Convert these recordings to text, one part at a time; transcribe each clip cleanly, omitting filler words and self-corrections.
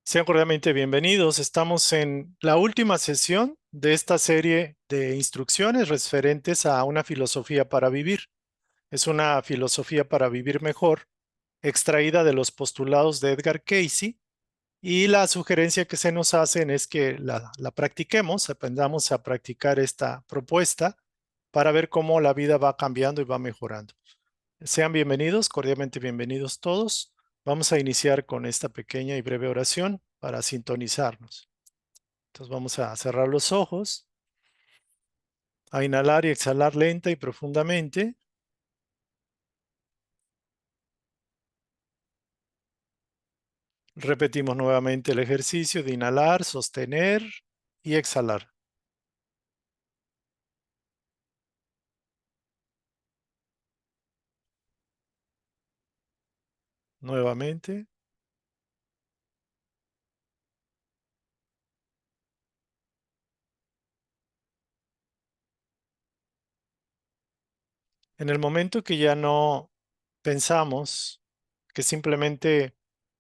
Sean cordialmente bienvenidos. Estamos en la última sesión de esta serie de instrucciones referentes a una filosofía para vivir. Es una filosofía para vivir mejor, extraída de los postulados de Edgar Cayce, y la sugerencia que se nos hacen es que la practiquemos, aprendamos a practicar esta propuesta para ver cómo la vida va cambiando y va mejorando. Sean bienvenidos, cordialmente bienvenidos todos. Vamos a iniciar con esta pequeña y breve oración para sintonizarnos. Entonces vamos a cerrar los ojos, a inhalar y exhalar lenta y profundamente. Repetimos nuevamente el ejercicio de inhalar, sostener y exhalar. Nuevamente. En el momento que ya no pensamos, que simplemente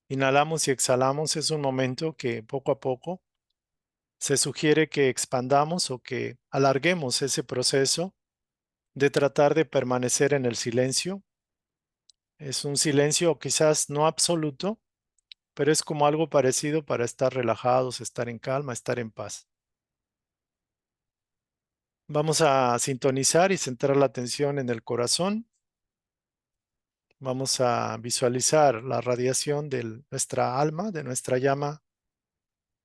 inhalamos y exhalamos, es un momento que poco a poco se sugiere que expandamos o que alarguemos ese proceso de tratar de permanecer en el silencio. Es un silencio quizás no absoluto, pero es como algo parecido para estar relajados, estar en calma, estar en paz. Vamos a sintonizar y centrar la atención en el corazón. Vamos a visualizar la radiación de nuestra alma, de nuestra llama,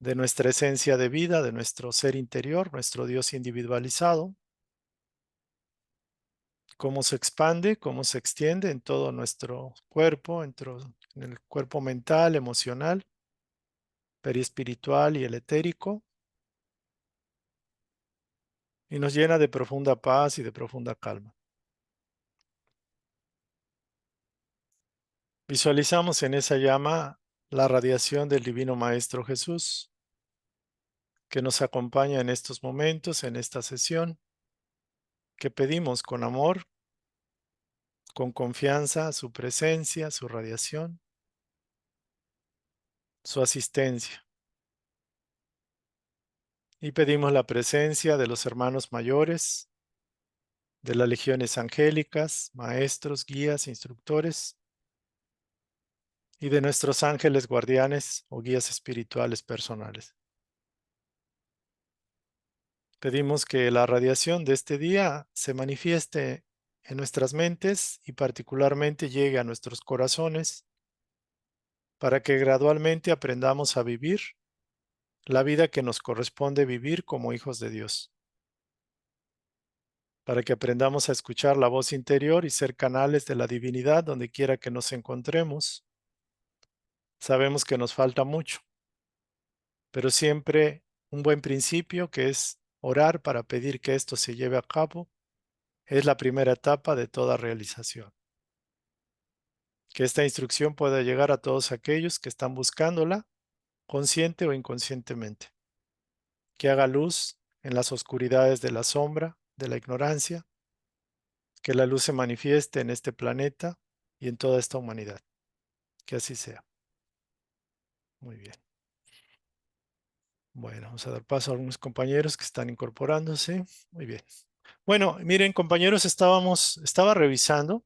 de nuestra esencia de vida, de nuestro ser interior, nuestro Dios individualizado. Cómo se expande, cómo se extiende en todo nuestro cuerpo, en el cuerpo mental, emocional, perispiritual y el etérico, y nos llena de profunda paz y de profunda calma. Visualizamos en esa llama la radiación del Divino Maestro Jesús, que nos acompaña en estos momentos, en esta sesión, que pedimos con amor, con confianza, su presencia, su radiación, su asistencia. Y pedimos la presencia de los hermanos mayores, de las legiones angélicas, maestros, guías, instructores, y de nuestros ángeles guardianes o guías espirituales personales. Pedimos que la radiación de este día se manifieste en nuestras mentes y particularmente llegue a nuestros corazones para que gradualmente aprendamos a vivir la vida que nos corresponde vivir como hijos de Dios, para que aprendamos a escuchar la voz interior y ser canales de la divinidad donde quiera que nos encontremos. Sabemos que nos falta mucho, pero siempre un buen principio, que es orar para pedir que esto se lleve a cabo, es la primera etapa de toda realización. Que esta instrucción pueda llegar a todos aquellos que están buscándola, consciente o inconscientemente. Que haga luz en las oscuridades de la sombra, de la ignorancia, que la luz se manifieste en este planeta y en toda esta humanidad. Que así sea. Muy bien. Bueno, vamos a dar paso a algunos compañeros que están incorporándose. Muy bien. Bueno, miren, compañeros, estaba revisando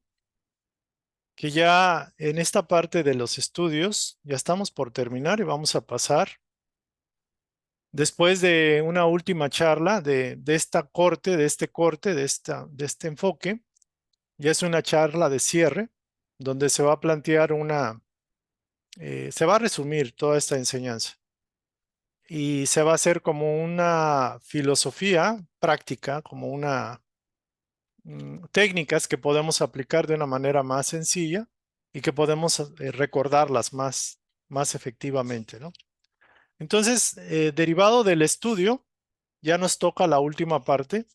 que ya en esta parte de los estudios ya estamos por terminar y vamos a pasar, después de una última charla de esta corte, de este enfoque. Ya es una charla de cierre donde se va a plantear se va a resumir toda esta enseñanza y se va a hacer como una filosofía práctica, como una técnicas que podemos aplicar de una manera más sencilla y que podemos recordarlas más efectivamente, ¿no? Entonces, derivado del estudio, ya nos toca la última parte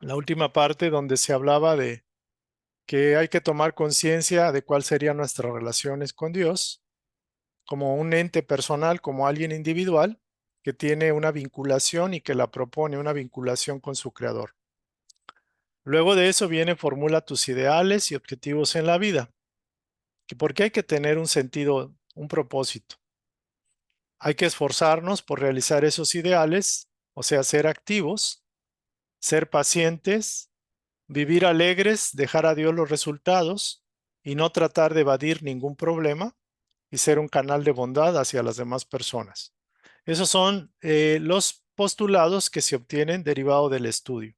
donde se hablaba de que hay que tomar conciencia de cuál serían nuestras relaciones con Dios, como un ente personal, como alguien individual que tiene una vinculación y que la propone, una vinculación con su creador. Luego de eso viene formula tus ideales y objetivos en la vida, que porque hay que tener un sentido, un propósito. Hay que esforzarnos por realizar esos ideales, o sea, ser activos, ser pacientes, vivir alegres, dejar a Dios los resultados y no tratar de evadir ningún problema y ser un canal de bondad hacia las demás personas. Esos son los postulados que se obtienen derivado del estudio.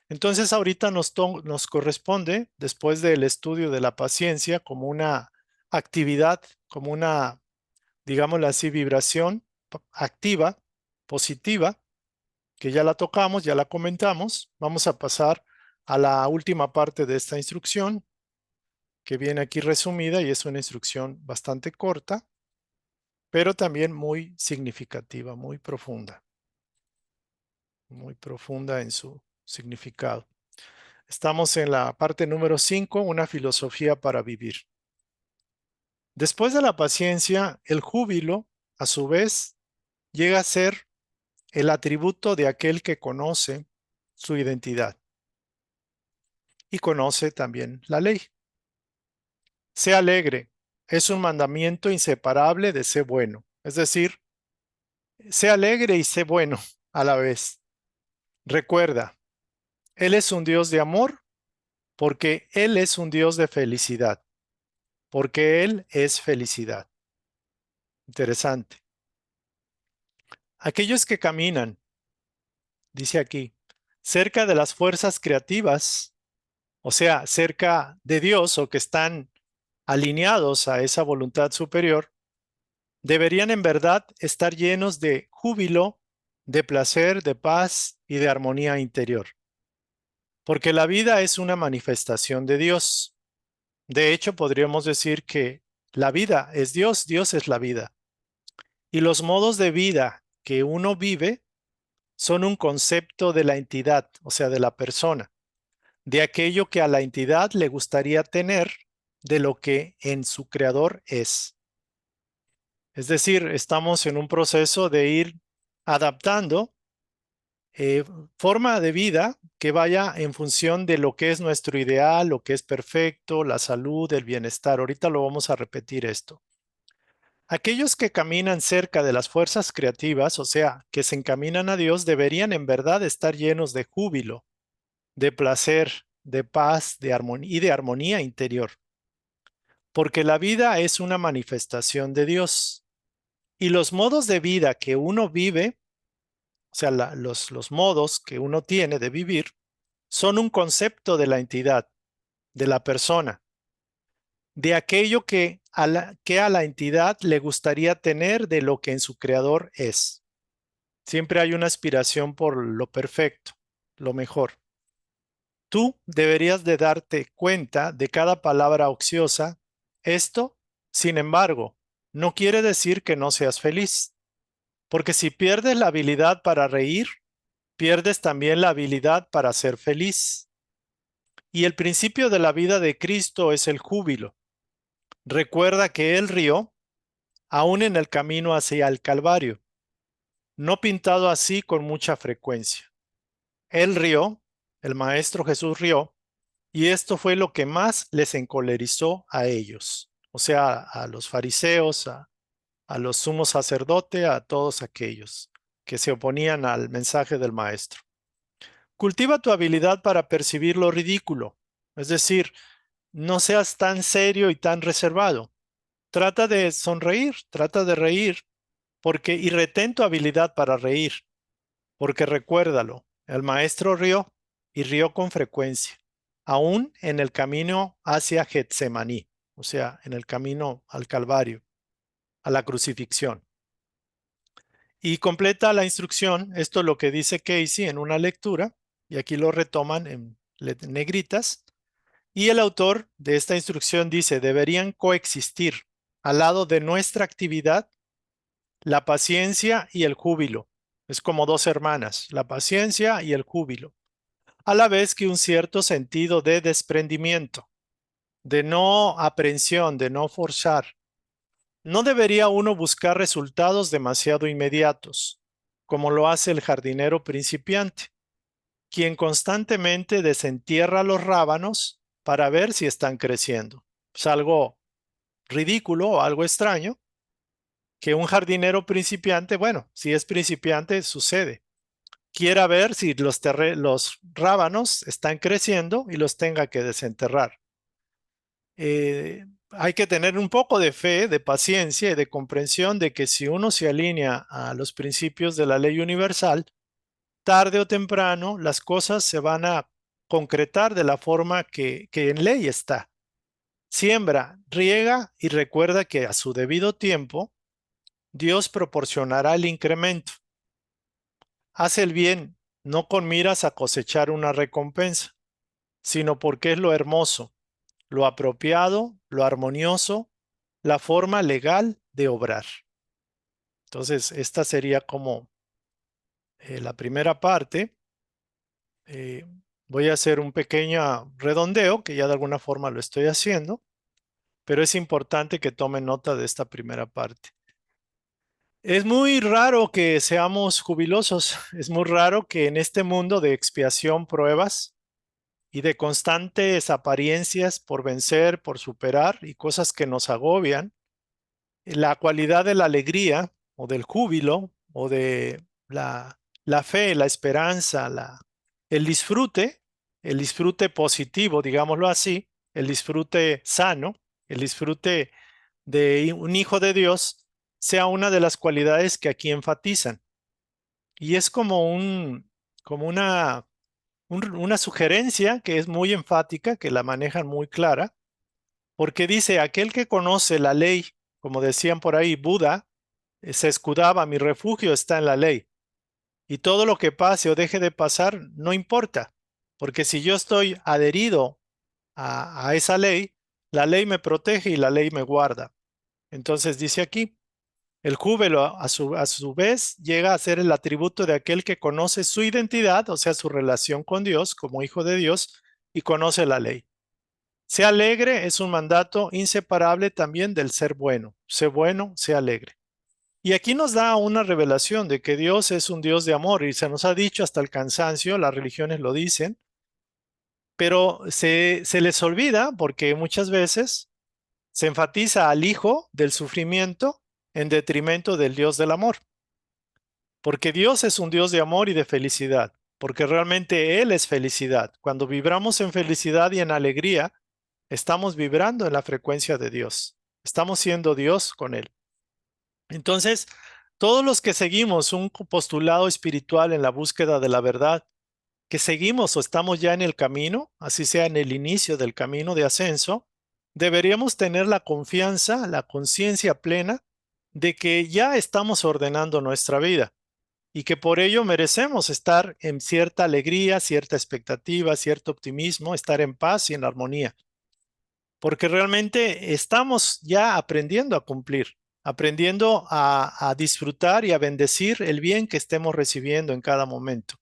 Entonces, ahorita nos corresponde, después del estudio de la paciencia, como una actividad, como una, digámoslo así, vibración activa, positiva, que ya la tocamos, ya la comentamos. Vamos a pasar a la última parte de esta instrucción, que viene aquí resumida y es una instrucción bastante corta, pero también muy significativa, muy profunda en su significado. Estamos en la parte número 5, una filosofía para vivir. Después de la paciencia, el júbilo, a su vez, llega a ser el atributo de aquel que conoce su identidad y conoce también la ley. Sé alegre, es un mandamiento inseparable de sé bueno. Es decir, sé alegre y sé bueno a la vez. Recuerda, Él es un Dios de amor porque Él es un Dios de felicidad, porque Él es felicidad. Interesante. Aquellos que caminan, dice aquí, cerca de las fuerzas creativas, o sea, cerca de Dios o que están alineados a esa voluntad superior, deberían en verdad estar llenos de júbilo, de placer, de paz y de armonía interior. Porque la vida es una manifestación de Dios. De hecho, podríamos decir que la vida es Dios, Dios es la vida. Y los modos de vida que uno vive son un concepto de la entidad, o sea, de la persona, de aquello que a la entidad le gustaría tener de lo que en su creador es. Es decir, estamos en un proceso de ir adaptando eh, forma de vida que vaya en función de lo que es nuestro ideal, lo que es perfecto, la salud, el bienestar. Ahorita lo vamos a repetir esto. Aquellos que caminan cerca de las fuerzas creativas, o sea, que se encaminan a Dios, deberían en verdad estar llenos de júbilo, de placer, de paz, de armonía y de armonía interior. Porque la vida es una manifestación de Dios. Y los modos de vida que uno vive, o sea, los modos que uno tiene de vivir, son un concepto de la entidad, de la persona, de aquello que a la entidad le gustaría tener de lo que en su creador es. Siempre hay una aspiración por lo perfecto, lo mejor. Tú deberías de darte cuenta de cada palabra ociosa. Esto, sin embargo, no quiere decir que no seas feliz, porque si pierdes la habilidad para reír, pierdes también la habilidad para ser feliz. Y el principio de la vida de Cristo es el júbilo. Recuerda que Él rió aún en el camino hacia el Calvario, no pintado así con mucha frecuencia. Él rió, el Maestro Jesús rió, y esto fue lo que más les encolerizó a ellos, o sea, a los fariseos, a los sumos sacerdotes, a todos aquellos que se oponían al mensaje del Maestro. Cultiva tu habilidad para percibir lo ridículo, es decir, no seas tan serio y tan reservado. Trata de sonreír, trata de reír, porque y retén tu habilidad para reír, porque recuérdalo, el maestro rió y rió con frecuencia, aún en el camino hacia Getsemaní, o sea, en el camino al Calvario, a la crucifixión. Y completa la instrucción, esto es lo que dice Casey en una lectura, y aquí lo retoman en negritas, y el autor de esta instrucción dice, deberían coexistir al lado de nuestra actividad la paciencia y el júbilo. Es como dos hermanas, la paciencia y el júbilo, a la vez que un cierto sentido de desprendimiento, de no aprensión, de no forzar. No debería uno buscar resultados demasiado inmediatos, como lo hace el jardinero principiante, quien constantemente desentierra los rábanos para ver si están creciendo. Es algo ridículo o algo extraño, que un jardinero principiante, bueno, si es principiante, sucede, quiera ver si los rábanos están creciendo y los tenga que desenterrar. Hay que tener un poco de fe, de paciencia y de comprensión de que si uno se alinea a los principios de la ley universal, tarde o temprano las cosas se van a concretar de la forma que en ley está. Siembra, riega y recuerda que a su debido tiempo Dios proporcionará el incremento. Haz el bien, no con miras a cosechar una recompensa, sino porque es lo hermoso, lo apropiado, lo armonioso, la forma legal de obrar. Entonces, esta sería como la primera parte. Eh, Voy a hacer un pequeño redondeo, que ya de alguna forma lo estoy haciendo, pero es importante que tomen nota de esta primera parte. Es muy raro que seamos jubilosos, es muy raro que en este mundo de expiación, pruebas y de constantes apariencias por vencer, por superar y cosas que nos agobian, la cualidad de la alegría o del júbilo o de la fe, la esperanza, el disfrute positivo, digámoslo así, el disfrute sano, el disfrute de un hijo de Dios, sea una de las cualidades que aquí enfatizan. Y es como una sugerencia que es muy enfática, que la manejan muy clara, porque dice, aquel que conoce la ley, como decían por ahí, Buda, se escudaba, mi refugio está en la ley. Y todo lo que pase o deje de pasar, no importa, porque si yo estoy adherido a esa ley, la ley me protege y la ley me guarda. Entonces dice aquí, el júbilo a su vez llega a ser el atributo de aquel que conoce su identidad, o sea, su relación con Dios como hijo de Dios y conoce la ley. Sea alegre es un mandato inseparable también del ser bueno. Sé bueno, sé alegre. Y aquí nos da una revelación de que Dios es un Dios de amor y se nos ha dicho hasta el cansancio, las religiones lo dicen, pero se les olvida porque muchas veces se enfatiza al hijo del sufrimiento en detrimento del Dios del amor. Porque Dios es un Dios de amor y de felicidad, porque realmente Él es felicidad. Cuando vibramos en felicidad y en alegría, estamos vibrando en la frecuencia de Dios. Estamos siendo Dios con Él. Entonces, todos los que seguimos un postulado espiritual en la búsqueda de la verdad, que seguimos o estamos ya en el camino, así sea en el inicio del camino de ascenso, deberíamos tener la confianza, la conciencia plena de que ya estamos ordenando nuestra vida y que por ello merecemos estar en cierta alegría, cierta expectativa, cierto optimismo, estar en paz y en armonía, porque realmente estamos ya aprendiendo a cumplir, aprendiendo a disfrutar y a bendecir el bien que estemos recibiendo en cada momento.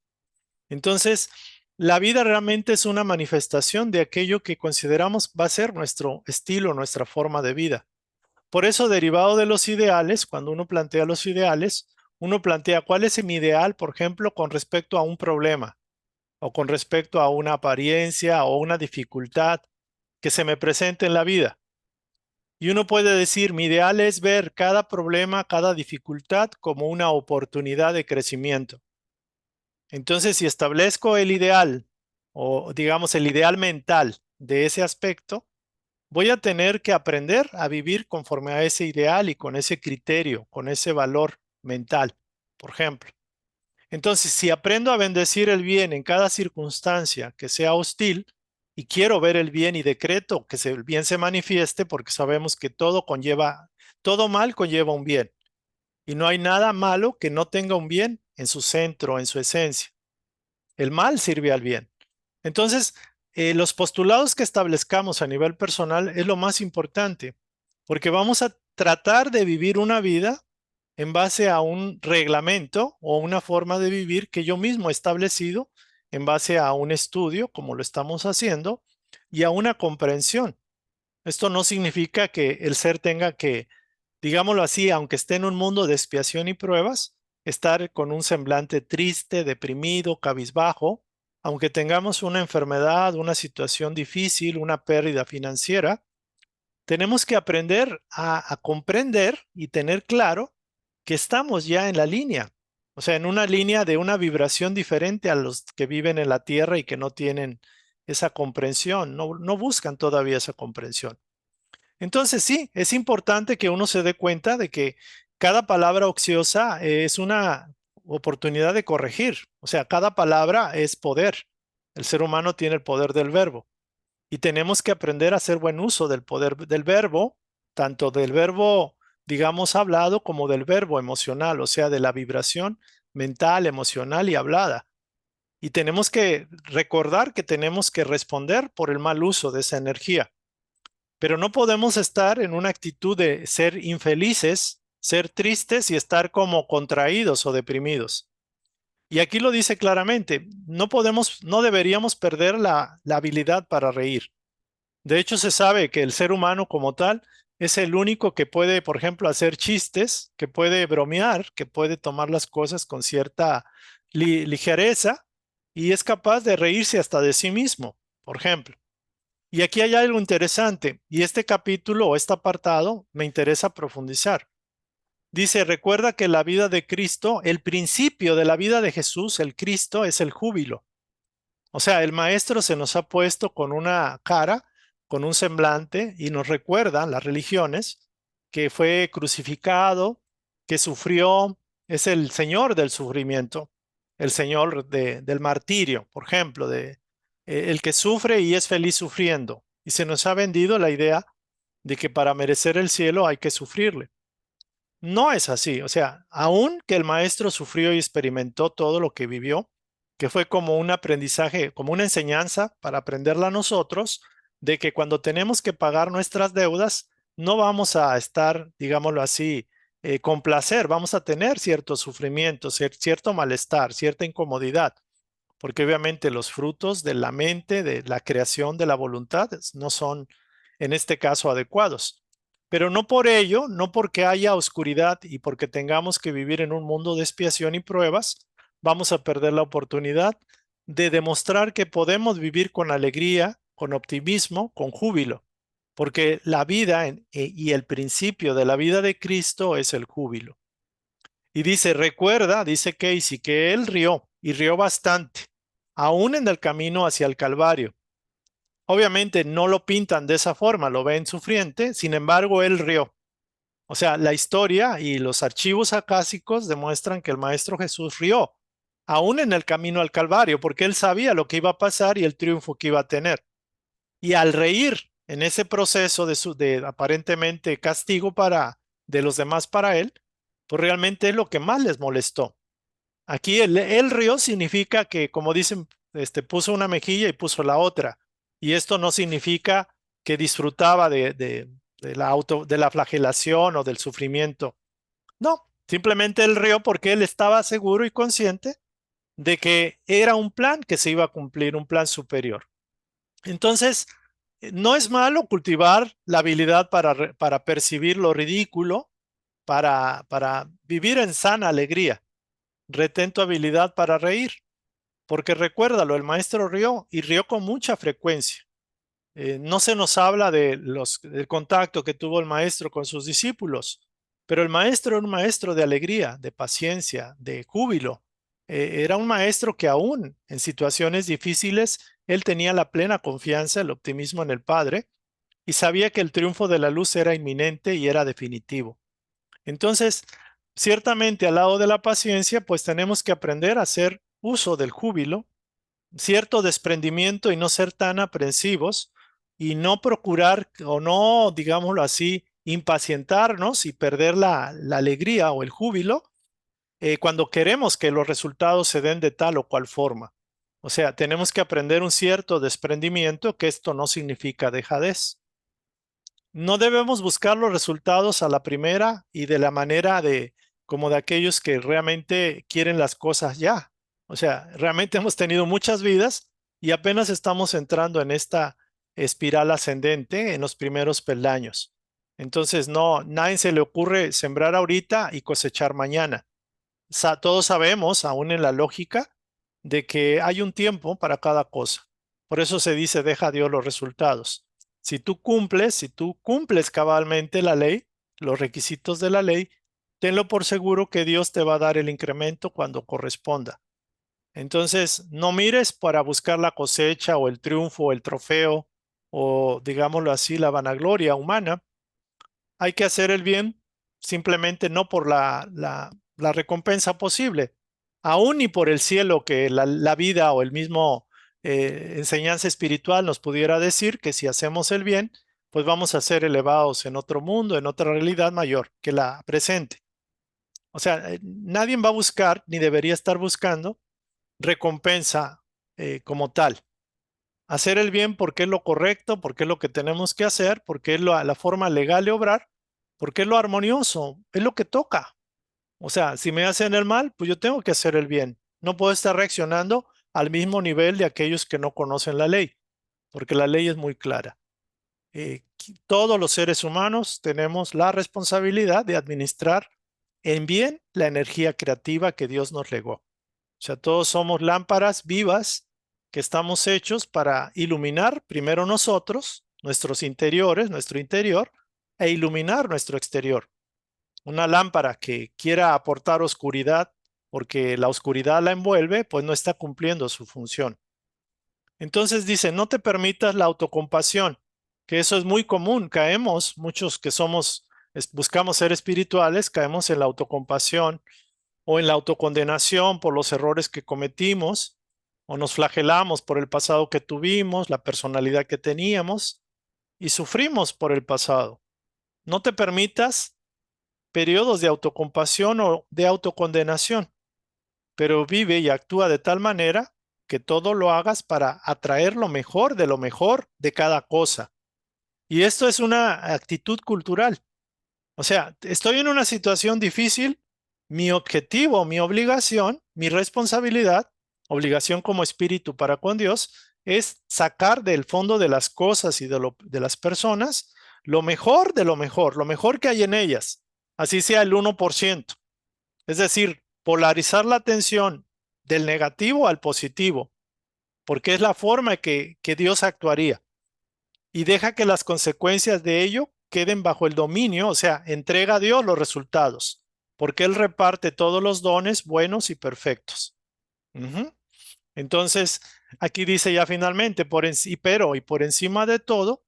Entonces, la vida realmente es una manifestación de aquello que consideramos va a ser nuestro estilo, nuestra forma de vida. Por eso, derivado de los ideales, cuando uno plantea los ideales, uno plantea cuál es mi ideal, por ejemplo, con respecto a un problema o con respecto a una apariencia o una dificultad que se me presente en la vida. Y uno puede decir, mi ideal es ver cada problema, cada dificultad como una oportunidad de crecimiento. Entonces, si establezco el ideal o digamos el ideal mental de ese aspecto, voy a tener que aprender a vivir conforme a ese ideal y con ese criterio, con ese valor mental, por ejemplo. Entonces, si aprendo a bendecir el bien en cada circunstancia que sea hostil y quiero ver el bien y decreto que el bien se manifieste, porque sabemos que todo mal conlleva un bien y no hay nada malo que no tenga un bien en su centro, en su esencia. El mal sirve al bien. Entonces, los postulados que establezcamos a nivel personal es lo más importante, porque vamos a tratar de vivir una vida en base a un reglamento o una forma de vivir que yo mismo he establecido en base a un estudio, como lo estamos haciendo, y a una comprensión. Esto no significa que el ser tenga que, digámoslo así, aunque esté en un mundo de expiación y pruebas, estar con un semblante triste, deprimido, cabizbajo, aunque tengamos una enfermedad, una situación difícil, una pérdida financiera, tenemos que aprender a comprender y tener claro que estamos ya en la línea, o sea, en una línea de una vibración diferente a los que viven en la Tierra y que no tienen esa comprensión, no buscan todavía esa comprensión. Entonces sí, es importante que uno se dé cuenta de que cada palabra ociosa es una oportunidad de corregir, o sea, cada palabra es poder. El ser humano tiene el poder del verbo y tenemos que aprender a hacer buen uso del poder del verbo, tanto del verbo, digamos, hablado como del verbo emocional, o sea, de la vibración mental, emocional y hablada. Y tenemos que recordar que tenemos que responder por el mal uso de esa energía. Pero no podemos estar en una actitud de ser infelices, ser tristes y estar como contraídos o deprimidos. Y aquí lo dice claramente, no deberíamos perder la habilidad para reír. De hecho, se sabe que el ser humano como tal es el único que puede, por ejemplo, hacer chistes, que puede bromear, que puede tomar las cosas con cierta ligereza y es capaz de reírse hasta de sí mismo, por ejemplo. Y aquí hay algo interesante, y este capítulo o este apartado me interesa profundizar. Dice, recuerda que la vida de Cristo, el principio de la vida de Jesús, el Cristo, es el júbilo. O sea, el maestro se nos ha puesto con una cara, con un semblante, y nos recuerda las religiones que fue crucificado, que sufrió, es el Señor del sufrimiento, el Señor del martirio, por ejemplo, el que sufre y es feliz sufriendo. Y se nos ha vendido la idea de que para merecer el cielo hay que sufrirle. No es así, o sea, aun que el maestro sufrió y experimentó todo lo que vivió, que fue como un aprendizaje, como una enseñanza para aprenderla nosotros, de que cuando tenemos que pagar nuestras deudas, no vamos a estar, digámoslo así, con placer, vamos a tener cierto sufrimiento, cierto malestar, cierta incomodidad, porque obviamente los frutos de la mente, de la creación de la voluntad, no son en este caso adecuados. Pero no por ello, no porque haya oscuridad y porque tengamos que vivir en un mundo de expiación y pruebas, vamos a perder la oportunidad de demostrar que podemos vivir con alegría, con optimismo, con júbilo, porque la vida y el principio de la vida de Cristo es el júbilo. Y dice, recuerda, dice Casey, que él rió y rió bastante, aún en el camino hacia el Calvario. Obviamente no lo pintan de esa forma, lo ven sufriente, sin embargo, él rió. O sea, la historia y los archivos acásicos demuestran que el Maestro Jesús rió, aún en el camino al Calvario, porque él sabía lo que iba a pasar y el triunfo que iba a tener. Y al reír en ese proceso de aparentemente castigo de los demás para él, pues realmente es lo que más les molestó. Aquí el rió significa que, como dicen, puso una mejilla y puso la otra. Y esto no significa que disfrutaba de la flagelación o del sufrimiento. No, simplemente él rió porque él estaba seguro y consciente de que era un plan que se iba a cumplir, un plan superior. Entonces, no es malo cultivar la habilidad para percibir lo ridículo, para vivir en sana alegría. Retén tu habilidad para reír, porque recuérdalo, el maestro rió y rió con mucha frecuencia. No se nos habla del contacto que tuvo el maestro con sus discípulos, pero el maestro era un maestro de alegría, de paciencia, de júbilo. Era un maestro que aún en situaciones difíciles, él tenía la plena confianza, el optimismo en el Padre y sabía que el triunfo de la luz era inminente y era definitivo. Entonces, ciertamente al lado de la paciencia, pues tenemos que aprender a hacer uso del júbilo, cierto desprendimiento y no ser tan aprensivos y no procurar o no, digámoslo así, impacientarnos y perder la alegría o el júbilo cuando queremos que los resultados se den de tal o cual forma. O sea, tenemos que aprender un cierto desprendimiento, que esto no significa dejadez. No debemos buscar los resultados a la primera y de la manera como de aquellos que realmente quieren las cosas ya. O sea, realmente hemos tenido muchas vidas y apenas estamos entrando en esta espiral ascendente en los primeros peldaños. Entonces, no, nadie se le ocurre sembrar ahorita y cosechar mañana. Todos sabemos, aún en la lógica, de que hay un tiempo para cada cosa. Por eso se dice, deja a Dios los resultados. Si tú cumples cabalmente la ley, los requisitos de la ley, tenlo por seguro que Dios te va a dar el incremento cuando corresponda. Entonces, no mires para buscar la cosecha o el triunfo o el trofeo o, digámoslo así, la vanagloria humana. Hay que hacer el bien simplemente no por la recompensa posible, aún ni por el cielo que la vida o el mismo enseñanza espiritual nos pudiera decir que si hacemos el bien, pues vamos a ser elevados en otro mundo, en otra realidad mayor que la presente. O sea, nadie va a buscar ni debería estar buscando recompensa como tal. Hacer el bien porque es lo correcto, porque es lo que tenemos que hacer, porque es la forma legal de obrar, porque es lo armonioso, es lo que toca. O sea, si me hacen el mal, pues yo tengo que hacer el bien. No puedo estar reaccionando al mismo nivel de aquellos que no conocen la ley, porque la ley es muy clara. Todos los seres humanos tenemos la responsabilidad de administrar en bien la energía creativa que Dios nos legó. O sea, todos somos lámparas vivas que estamos hechos para iluminar primero nosotros, nuestros interiores, nuestro interior, e iluminar nuestro exterior. Una lámpara que quiera aportar oscuridad porque la oscuridad la envuelve, pues no está cumpliendo su función. Entonces dice, no te permitas la autocompasión, que eso es muy común. Caemos, muchos que buscamos ser espirituales, caemos en la autocompasión o en la autocondenación por los errores que cometimos, o nos flagelamos por el pasado que tuvimos, la personalidad que teníamos, y sufrimos por el pasado. No te permitas periodos de autocompasión o de autocondenación, pero vive y actúa de tal manera que todo lo hagas para atraer lo mejor de cada cosa. Y esto es una actitud cultural. O sea, estoy en una situación difícil, mi objetivo, mi obligación, mi responsabilidad, obligación como espíritu para con Dios, es sacar del fondo de las cosas y de las personas lo mejor que hay en ellas, así sea el 1%. Es decir, polarizar la atención del negativo al positivo, porque es la forma que Dios actuaría y deja que las consecuencias de ello queden bajo el dominio, o sea, entrega a Dios los resultados, porque Él reparte todos los dones buenos y perfectos. Ujú. Entonces, aquí dice ya finalmente, pero y por encima de todo,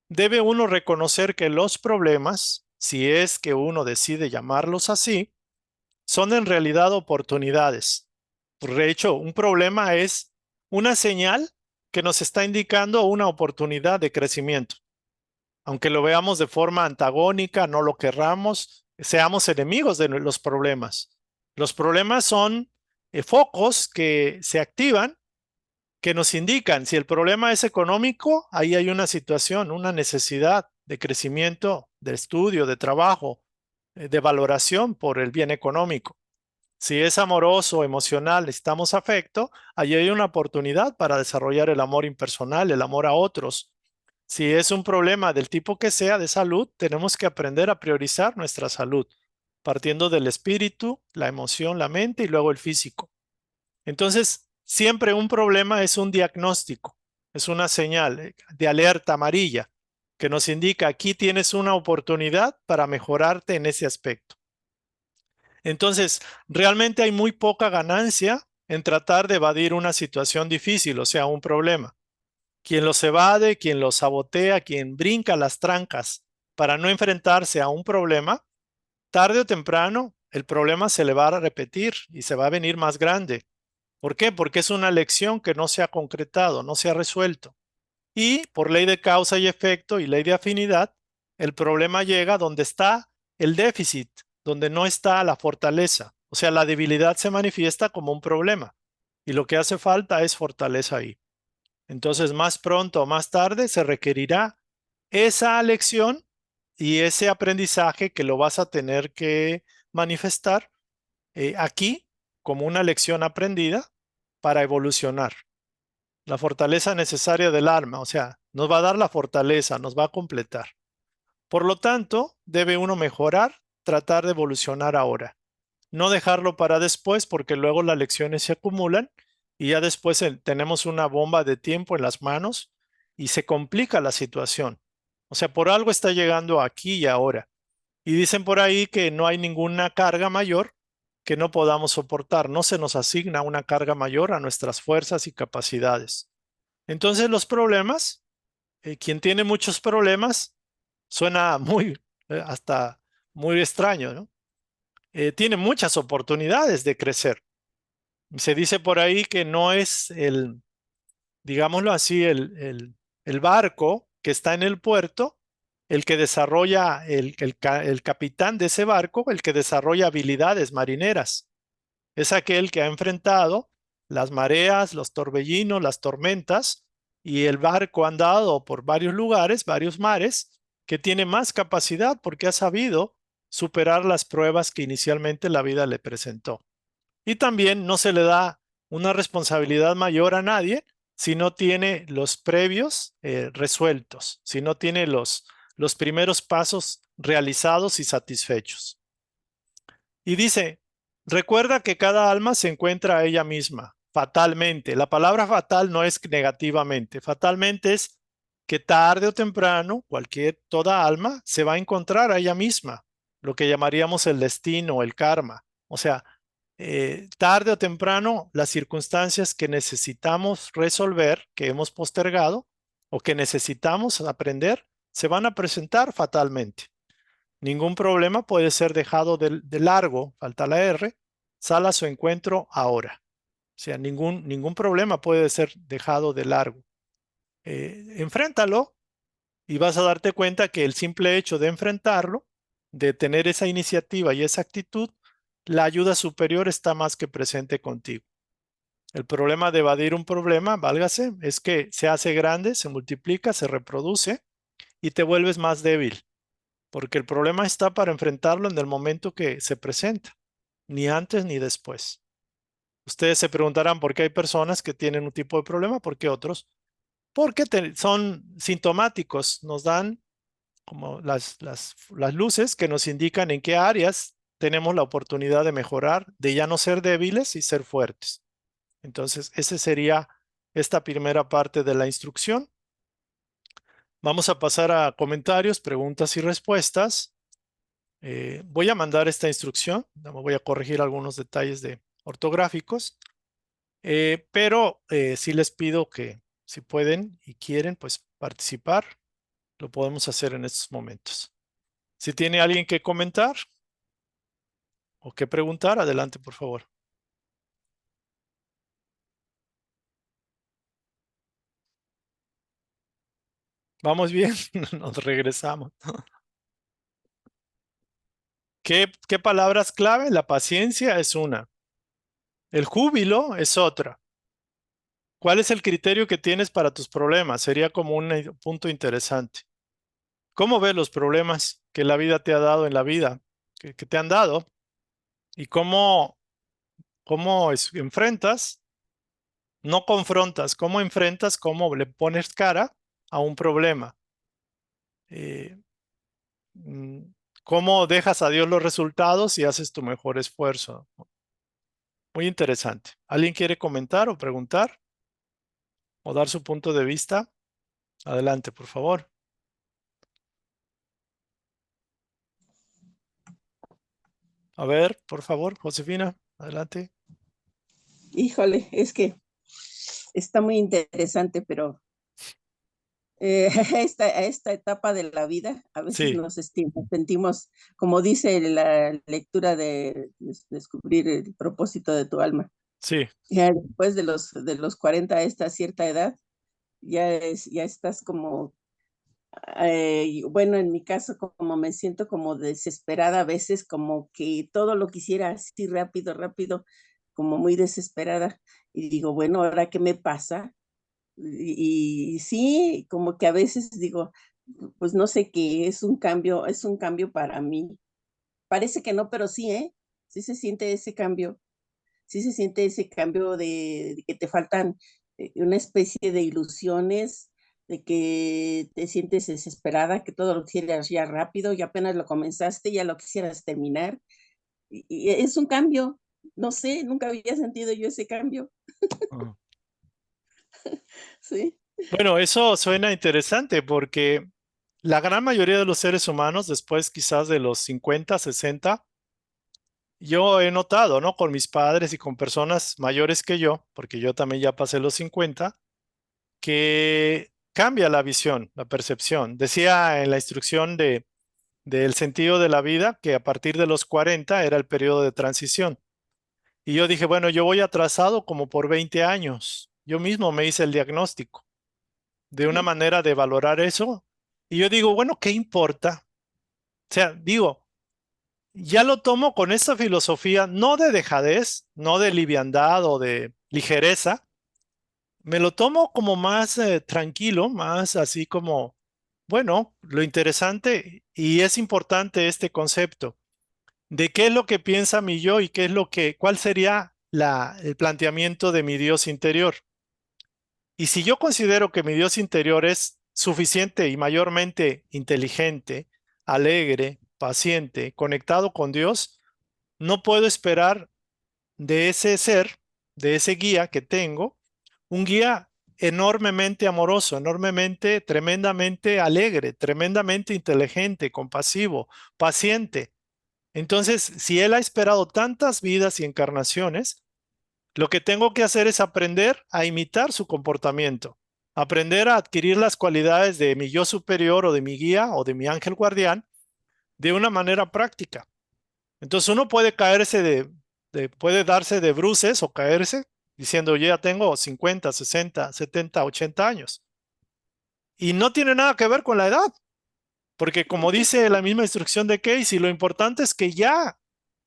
debe uno reconocer que los problemas, si es que uno decide llamarlos así, son en realidad oportunidades. De hecho, un problema es una señal que nos está indicando una oportunidad de crecimiento. Aunque lo veamos de forma antagónica, no lo querramos, seamos enemigos de los problemas. Los problemas son focos que se activan, que nos indican si el problema es económico, ahí hay una situación, una necesidad de crecimiento, de estudio, de trabajo, de valoración por el bien económico. Si es amoroso, emocional, necesitamos afecto, ahí hay una oportunidad para desarrollar el amor impersonal, el amor a otros. Si es un problema del tipo que sea de salud, tenemos que aprender a priorizar nuestra salud, partiendo del espíritu, la emoción, la mente y luego el físico. Entonces, siempre un problema es un diagnóstico, es una señal de alerta amarilla que nos indica aquí tienes una oportunidad para mejorarte en ese aspecto. Entonces, realmente hay muy poca ganancia en tratar de evadir una situación difícil, o sea, un problema. Quien los evade, quien los sabotea, quien brinca las trancas para no enfrentarse a un problema, tarde o temprano el problema se le va a repetir y se va a venir más grande. ¿Por qué? Porque es una lección que no se ha concretado, no se ha resuelto. Y por ley de causa y efecto y ley de afinidad, el problema llega donde está el déficit, donde no está la fortaleza. O sea, la debilidad se manifiesta como un problema y lo que hace falta es fortaleza ahí. Entonces, más pronto o más tarde se requerirá esa lección y ese aprendizaje que lo vas a tener que manifestar aquí como una lección aprendida para evolucionar. La fortaleza necesaria del alma, o sea, nos va a dar la fortaleza, nos va a completar. Por lo tanto, debe uno mejorar, tratar de evolucionar ahora. No dejarlo para después porque luego las lecciones se acumulan y ya después tenemos una bomba de tiempo en las manos y se complica la situación. O sea, por algo está llegando aquí y ahora. Y dicen por ahí que no hay ninguna carga mayor que no podamos soportar. No se nos asigna una carga mayor a nuestras fuerzas y capacidades. Entonces los problemas, quien tiene muchos problemas, suena muy, hasta muy extraño, ¿no? Tiene muchas oportunidades de crecer. Se dice por ahí que no es digámoslo así, el barco que está en el puerto, el que desarrolla, el capitán de ese barco, el que desarrolla habilidades marineras. Es aquel que ha enfrentado las mareas, los torbellinos, las tormentas, y el barco ha andado por varios lugares, varios mares, que tiene más capacidad porque ha sabido superar las pruebas que inicialmente la vida le presentó. Y también no se le da una responsabilidad mayor a nadie si no tiene los previos resueltos, si no tiene los primeros pasos realizados y satisfechos. Y dice, recuerda que cada alma se encuentra a ella misma, fatalmente. La palabra fatal no es negativamente, fatalmente es que tarde o temprano toda alma se va a encontrar a ella misma, lo que llamaríamos el destino o el karma. O sea, tarde o temprano las circunstancias que necesitamos resolver, que hemos postergado o que necesitamos aprender, se van a presentar fatalmente. Ningún problema puede ser dejado de largo, falta la R, sal a su encuentro ahora. O sea, ningún problema puede ser dejado de largo. Enfréntalo y vas a darte cuenta que el simple hecho de enfrentarlo, de tener esa iniciativa y esa actitud, la ayuda superior está más que presente contigo. El problema de evadir un problema, válgase, es que se hace grande, se multiplica, se reproduce y te vuelves más débil, porque el problema está para enfrentarlo en el momento que se presenta, ni antes ni después. Ustedes se preguntarán por qué hay personas que tienen un tipo de problema, por qué otros, porque son sintomáticos, nos dan como las luces que nos indican en qué áreas tenemos la oportunidad de mejorar, de ya no ser débiles y ser fuertes. Entonces, esa sería esta primera parte de la instrucción. Vamos a pasar a comentarios, preguntas y respuestas. Voy a mandar esta instrucción, voy a corregir algunos detalles ortográficos, pero sí les pido que si pueden y quieren, pues participar, lo podemos hacer en estos momentos. Si tiene alguien que comentar o que preguntar, adelante, por favor. Vamos bien, nos regresamos. ¿Qué palabras clave? La paciencia es una. El júbilo es otra. ¿Cuál es el criterio que tienes para tus problemas? Sería como un punto interesante. ¿Cómo ves los problemas que la vida te ha dado en la vida, que te han dado? ¿Y cómo enfrentas? No confrontas, ¿cómo enfrentas? ¿Cómo le pones cara a un problema? Eh, mm, ¿Cómo dejas a Dios los resultados y haces tu mejor esfuerzo? Muy interesante. ¿Alguien quiere comentar o preguntar o dar su punto de vista? Adelante, por favor. A ver, por favor, Josefina, adelante. Híjole, es que está muy interesante, pero a esta etapa de la vida a veces Sí, nos sentimos, como dice la lectura de descubrir el propósito de tu alma. sí, Ya después de los 40 a esta cierta edad, ya estás como, bueno, en mi caso, como me siento como desesperada a veces, como que todo lo quisiera así rápido, rápido, como muy desesperada. Y digo, bueno, ¿ahora qué me pasa? Y sí, como que a veces digo, pues no sé qué, es un cambio para mí. Parece que no, pero sí, ¿eh? Sí se siente ese cambio, sí se siente ese cambio de que te faltan una especie de ilusiones, de que te sientes desesperada, que todo lo quieras ya rápido y apenas lo comenzaste, ya lo quisieras terminar. Y es un cambio, no sé, nunca había sentido yo ese cambio, ah. sí. Bueno, eso suena interesante porque la gran mayoría de los seres humanos, después quizás de los 50, 60, yo he notado, ¿no? Con mis padres y con personas mayores que yo, porque yo también ya pasé los 50, que cambia la visión, la percepción. Decía en la instrucción del sentido de la vida que a partir de los 40 era el periodo de transición. Y yo dije, bueno, yo voy atrasado como por 20 años. Yo mismo me hice el diagnóstico de una manera de valorar eso. Y yo digo, bueno, ¿qué importa? O sea, digo, ya lo tomo con esta filosofía, no de dejadez, no de liviandad o de ligereza, me lo tomo como más tranquilo, más así como, bueno, lo interesante y es importante este concepto de qué es lo que piensa mi yo y qué es lo que, cuál sería el planteamiento de mi Dios interior. Y si yo considero que mi Dios interior es suficiente y mayormente inteligente, alegre, paciente, conectado con Dios, no puedo esperar de ese ser, de ese guía que tengo, un guía enormemente amoroso, enormemente, tremendamente alegre, tremendamente inteligente, compasivo, paciente. Entonces, si Él ha esperado tantas vidas y encarnaciones, lo que tengo que hacer es aprender a imitar su comportamiento, aprender a adquirir las cualidades de mi yo superior o de mi guía o de mi ángel guardián de una manera práctica. Entonces uno puede caerse puede darse de bruces o caerse diciendo, yo ya tengo 50, 60, 70, 80 años. Y no tiene nada que ver con la edad, porque como dice la misma instrucción de Casey, lo importante es que ya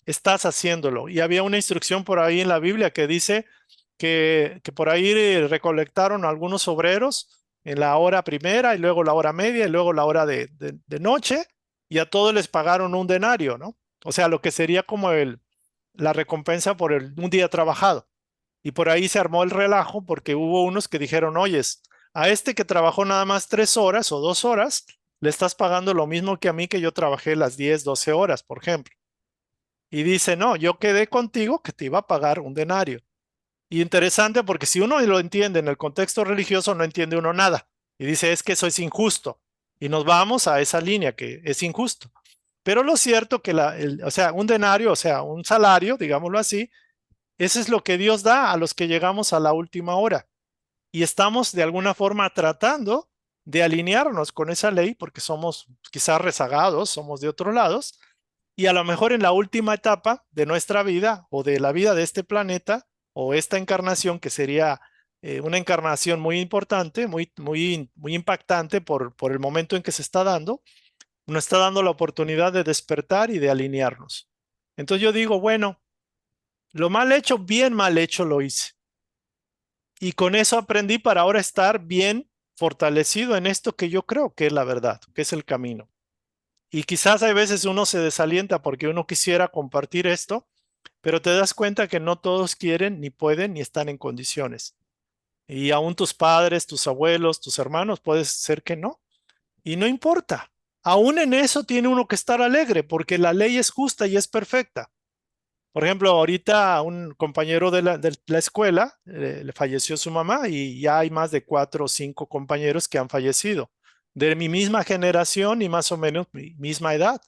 estás haciéndolo. Y había una instrucción por ahí en la Biblia que dice que por ahí recolectaron algunos obreros en la hora primera y luego la hora media y luego la hora de noche y a todos les pagaron un denario, ¿no? O sea, lo que sería como la recompensa por un día trabajado. Y por ahí se armó el relajo porque hubo unos que dijeron, oyes, a este que trabajó nada más 3 horas o 2 horas, le estás pagando lo mismo que a mí que yo trabajé las 10, 12 horas, por ejemplo. Y dice, no, yo quedé contigo que te iba a pagar un denario. Y interesante porque si uno lo entiende en el contexto religioso, no entiende uno nada. Y dice, es que eso es injusto. Y nos vamos a esa línea que es injusto. Pero lo cierto que o sea, un denario, o sea, un salario, digámoslo así, eso es lo que Dios da a los que llegamos a la última hora. Y estamos de alguna forma tratando de alinearnos con esa ley porque somos quizás rezagados, somos de otros lados, y a lo mejor en la última etapa de nuestra vida o de la vida de este planeta o esta encarnación que sería una encarnación muy importante, muy, muy, muy impactante por el momento en que se está dando, nos está dando la oportunidad de despertar y de alinearnos. Entonces yo digo, bueno, lo mal hecho, bien mal hecho lo hice. Y con eso aprendí para ahora estar bien fortalecido en esto que yo creo que es la verdad, que es el camino. Y quizás hay veces uno se desalienta porque uno quisiera compartir esto, pero te das cuenta que no todos quieren, ni pueden, ni están en condiciones. Y aún tus padres, tus abuelos, tus hermanos, puede ser que no. Y no importa. Aún en eso tiene uno que estar alegre porque la ley es justa y es perfecta. Por ejemplo, ahorita un compañero de la escuela le falleció su mamá y ya hay más de 4 o 5 compañeros que han fallecido de mi misma generación y más o menos mi misma edad.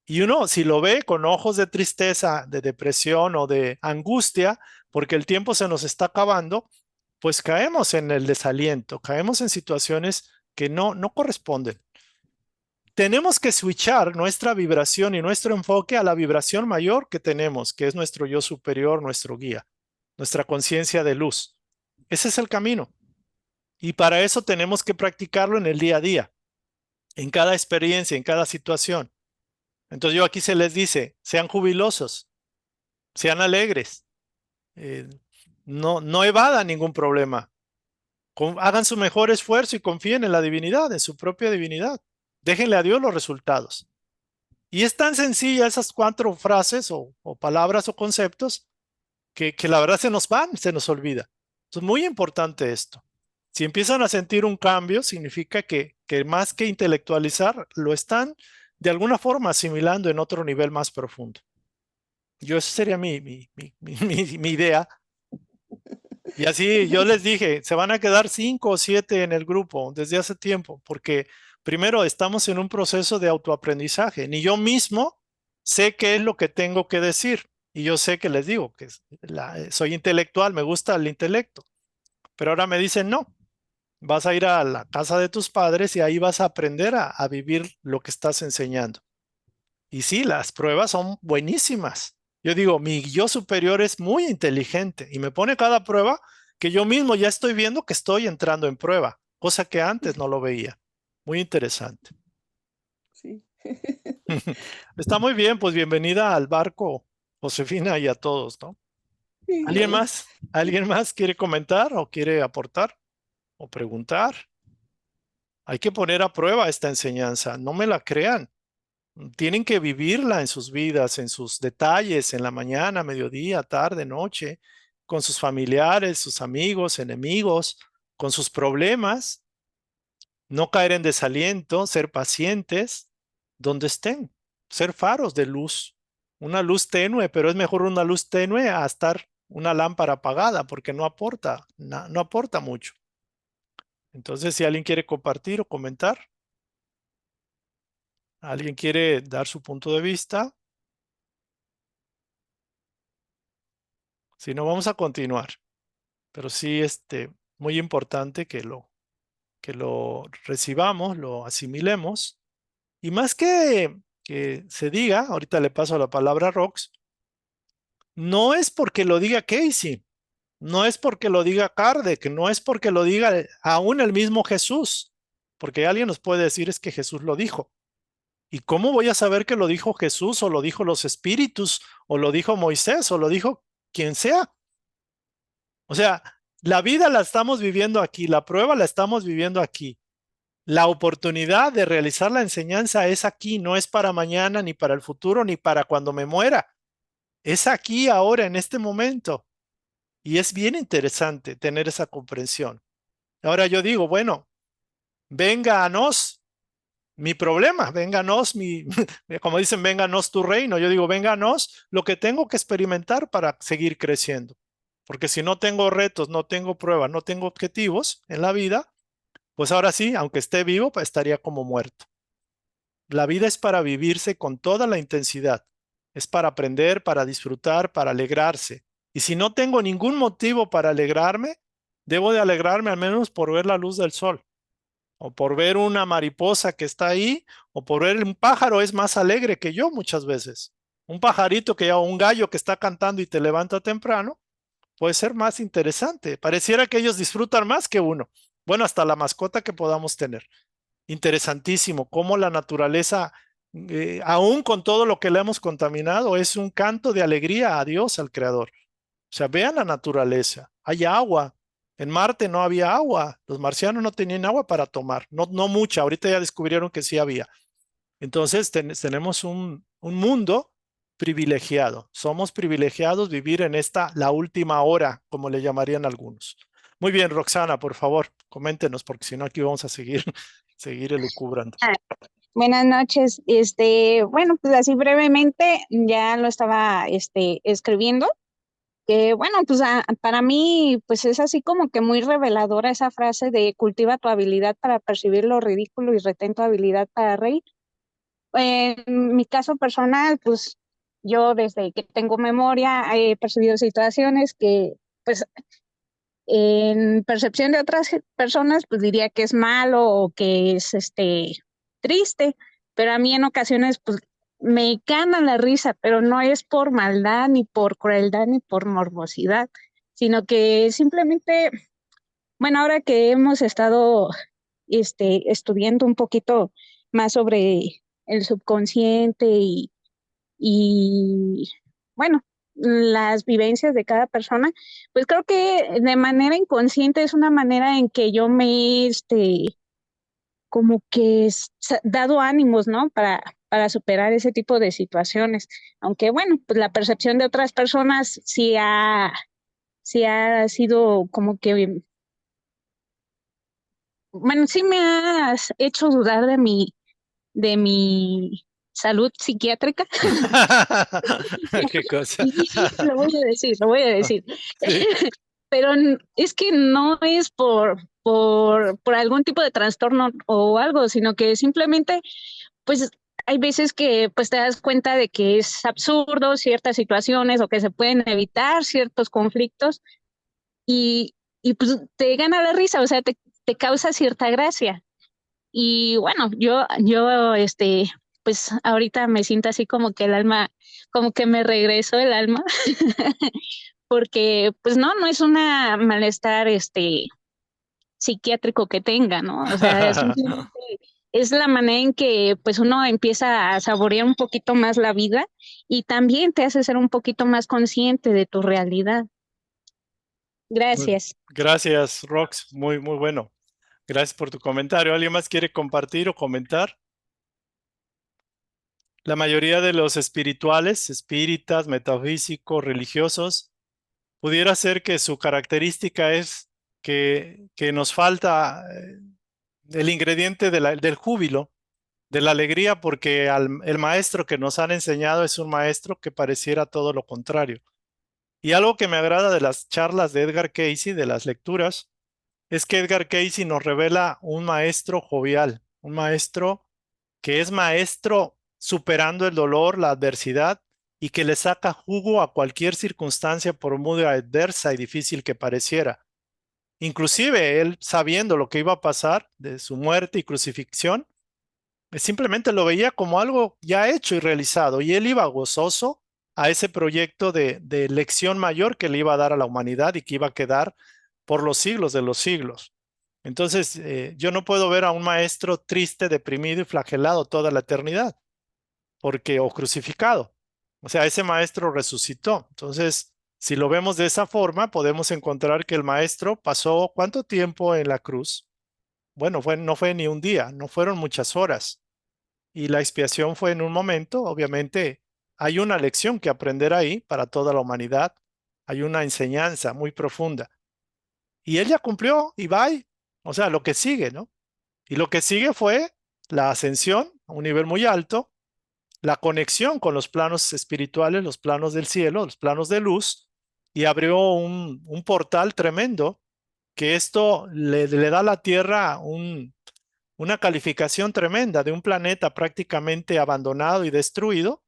Y uno, si lo ve con ojos de tristeza, de depresión o de angustia, porque el tiempo se nos está acabando, pues caemos en el desaliento, caemos en situaciones que no corresponden. Tenemos que switchar nuestra vibración y nuestro enfoque a la vibración mayor que tenemos, que es nuestro yo superior, nuestro guía, nuestra conciencia de luz. Ese es el camino. Y para eso tenemos que practicarlo en el día a día, en cada experiencia, en cada situación. Entonces yo aquí se les dice, sean jubilosos, sean alegres, eh, no evadan ningún problema. Hagan su mejor esfuerzo y confíen en la divinidad, en su propia divinidad. Déjenle a Dios los resultados. Y es tan sencilla esas 4 frases o palabras o conceptos que la verdad se nos van, se nos olvida. Es muy importante esto. Si empiezan a sentir un cambio, significa que más que intelectualizar, lo están de alguna forma asimilando en otro nivel más profundo. Esa sería mi idea. Y así yo les dije, se van a quedar 5 o 7 en el grupo desde hace tiempo, porque Primero, estamos en un proceso de autoaprendizaje. Ni yo mismo sé qué es lo que tengo que decir. Y yo sé que les digo que soy intelectual, me gusta el intelecto. Pero ahora me dicen, no, vas a ir a la casa de tus padres y ahí vas a aprender a vivir lo que estás enseñando. Y sí, las pruebas son buenísimas. Yo digo, mi yo superior es muy inteligente y me pone cada prueba que yo mismo ya estoy viendo que estoy entrando en prueba, cosa que antes no lo veía. Muy interesante. Sí. Está muy bien, pues bienvenida al barco, Josefina, y a todos, ¿no? Sí, ¿Alguien más? ¿Alguien más quiere comentar o quiere aportar o preguntar? Hay que poner a prueba esta enseñanza, no me la crean. Tienen que vivirla en sus vidas, en sus detalles, en la mañana, mediodía, tarde, noche, con sus familiares, sus amigos, enemigos, con sus problemas, no caer en desaliento, ser pacientes, donde estén, ser faros de luz, una luz tenue, pero es mejor una luz tenue a estar una lámpara apagada porque no aporta, no aporta mucho. Entonces, si alguien quiere compartir o comentar, alguien quiere dar su punto de vista, si no, vamos a continuar. Pero sí, muy importante que lo recibamos, lo asimilemos. Y más que se diga, ahorita le paso la palabra a Rox, no es porque lo diga Casey, no es porque lo diga Kardec, no es porque lo diga aún el mismo Jesús, porque alguien nos puede decir es que Jesús lo dijo. ¿Y cómo voy a saber que lo dijo Jesús o lo dijo los espíritus o lo dijo Moisés o lo dijo quien sea? O sea, la vida la estamos viviendo aquí, la prueba la estamos viviendo aquí. La oportunidad de realizar la enseñanza es aquí, no es para mañana, ni para el futuro, ni para cuando me muera. Es aquí, ahora, en este momento. Y es bien interesante tener esa comprensión. Ahora yo digo, bueno, vénganos mi problema, vénganos como dicen, vénganos tu reino. Yo digo, vénganos lo que tengo que experimentar para seguir creciendo. Porque si no tengo retos, no tengo pruebas, no tengo objetivos en la vida, pues ahora sí, aunque esté vivo, pues estaría como muerto. La vida es para vivirse con toda la intensidad. Es para aprender, para disfrutar, para alegrarse. Y si no tengo ningún motivo para alegrarme, debo de alegrarme al menos por ver la luz del sol, o por ver una mariposa que está ahí, o por ver un pájaro es más alegre que yo muchas veces. Un pajarito o un gallo que está cantando y te levanta temprano, puede ser más interesante. Pareciera que ellos disfrutan más que uno. Bueno, hasta la mascota que podamos tener. Interesantísimo cómo la naturaleza, aún con todo lo que le hemos contaminado, es un canto de alegría a Dios, al Creador. O sea, vean la naturaleza. Hay agua. En Marte no había agua. Los marcianos no tenían agua para tomar. No, no mucha. Ahorita ya descubrieron que sí había. Entonces tenemos un mundo privilegiado. Somos privilegiados vivir en esta, la última hora, como le llamarían algunos. Muy bien, Roxana, por favor, coméntenos, porque si no aquí vamos a seguir, seguir elucubrando. Ah, buenas noches. Bueno, pues así brevemente ya lo estaba escribiendo. Que bueno, pues para mí, pues es así como que muy reveladora esa frase de cultiva tu habilidad para percibir lo ridículo y retén tu habilidad para reír. En mi caso personal, pues yo desde que tengo memoria he percibido situaciones que, pues en percepción de otras personas, pues diría que es malo o que es triste, pero a mí en ocasiones, pues me gana la risa, pero no es por maldad, ni por crueldad, ni por morbosidad, sino que simplemente, bueno, ahora que hemos estado estudiando un poquito más sobre el subconsciente y bueno, las vivencias de cada persona, pues creo que de manera inconsciente es una manera en que yo me como que dado ánimos, ¿no? Para superar ese tipo de situaciones. Aunque bueno, pues la percepción de otras personas sí ha sido como que, bueno, sí me has hecho dudar de mi salud psiquiátrica. Qué cosa. Sí, lo voy a decir, lo voy a decir. Sí. pero es que no es por algún tipo de trastorno o algo, sino que simplemente, pues hay veces que pues te das cuenta de que es absurdo ciertas situaciones o que se pueden evitar ciertos conflictos y pues te gana la risa, o sea, te causa cierta gracia. Y bueno, pues ahorita me siento así como que el alma, como que me regresó el alma, porque pues no es una malestar, psiquiátrico que tenga, ¿no? O sea, simplemente es la manera en que pues uno empieza a saborear un poquito más la vida y también te hace ser un poquito más consciente de tu realidad. Gracias. Gracias, Rox. Muy, muy bueno. Gracias por tu comentario. ¿Alguien más quiere compartir o comentar? La mayoría de los espirituales, espíritas, metafísicos, religiosos, pudiera ser que su característica es que nos falta el ingrediente del júbilo, de la alegría, porque el maestro que nos han enseñado es un maestro que pareciera todo lo contrario. Y algo que me agrada de las charlas de Edgar Cayce, de las lecturas, es que Edgar Cayce nos revela un maestro jovial, un maestro que es maestro superando el dolor, la adversidad y que le saca jugo a cualquier circunstancia por muy adversa y difícil que pareciera. Inclusive él, sabiendo lo que iba a pasar de su muerte y crucifixión, simplemente lo veía como algo ya hecho y realizado y él iba gozoso a ese proyecto de lección mayor que le iba a dar a la humanidad y que iba a quedar por los siglos de los siglos. Entonces, yo no puedo ver a un maestro triste, deprimido y flagelado toda la eternidad, o crucificado. O sea, ese maestro resucitó. Entonces, si lo vemos de esa forma, podemos encontrar que el maestro pasó ¿cuánto tiempo en la cruz? Bueno, no fue ni un día, no fueron muchas horas. Y la expiación fue en un momento. Obviamente, hay una lección que aprender ahí para toda la humanidad. Hay una enseñanza muy profunda. Y él ya cumplió y bye. O sea, lo que sigue, ¿no? Y lo que sigue fue la ascensión a un nivel muy alto, la conexión con los planos espirituales, los planos del cielo, los planos de luz, y abrió un portal tremendo que esto le da a la Tierra una calificación tremenda de un planeta prácticamente abandonado y destruido.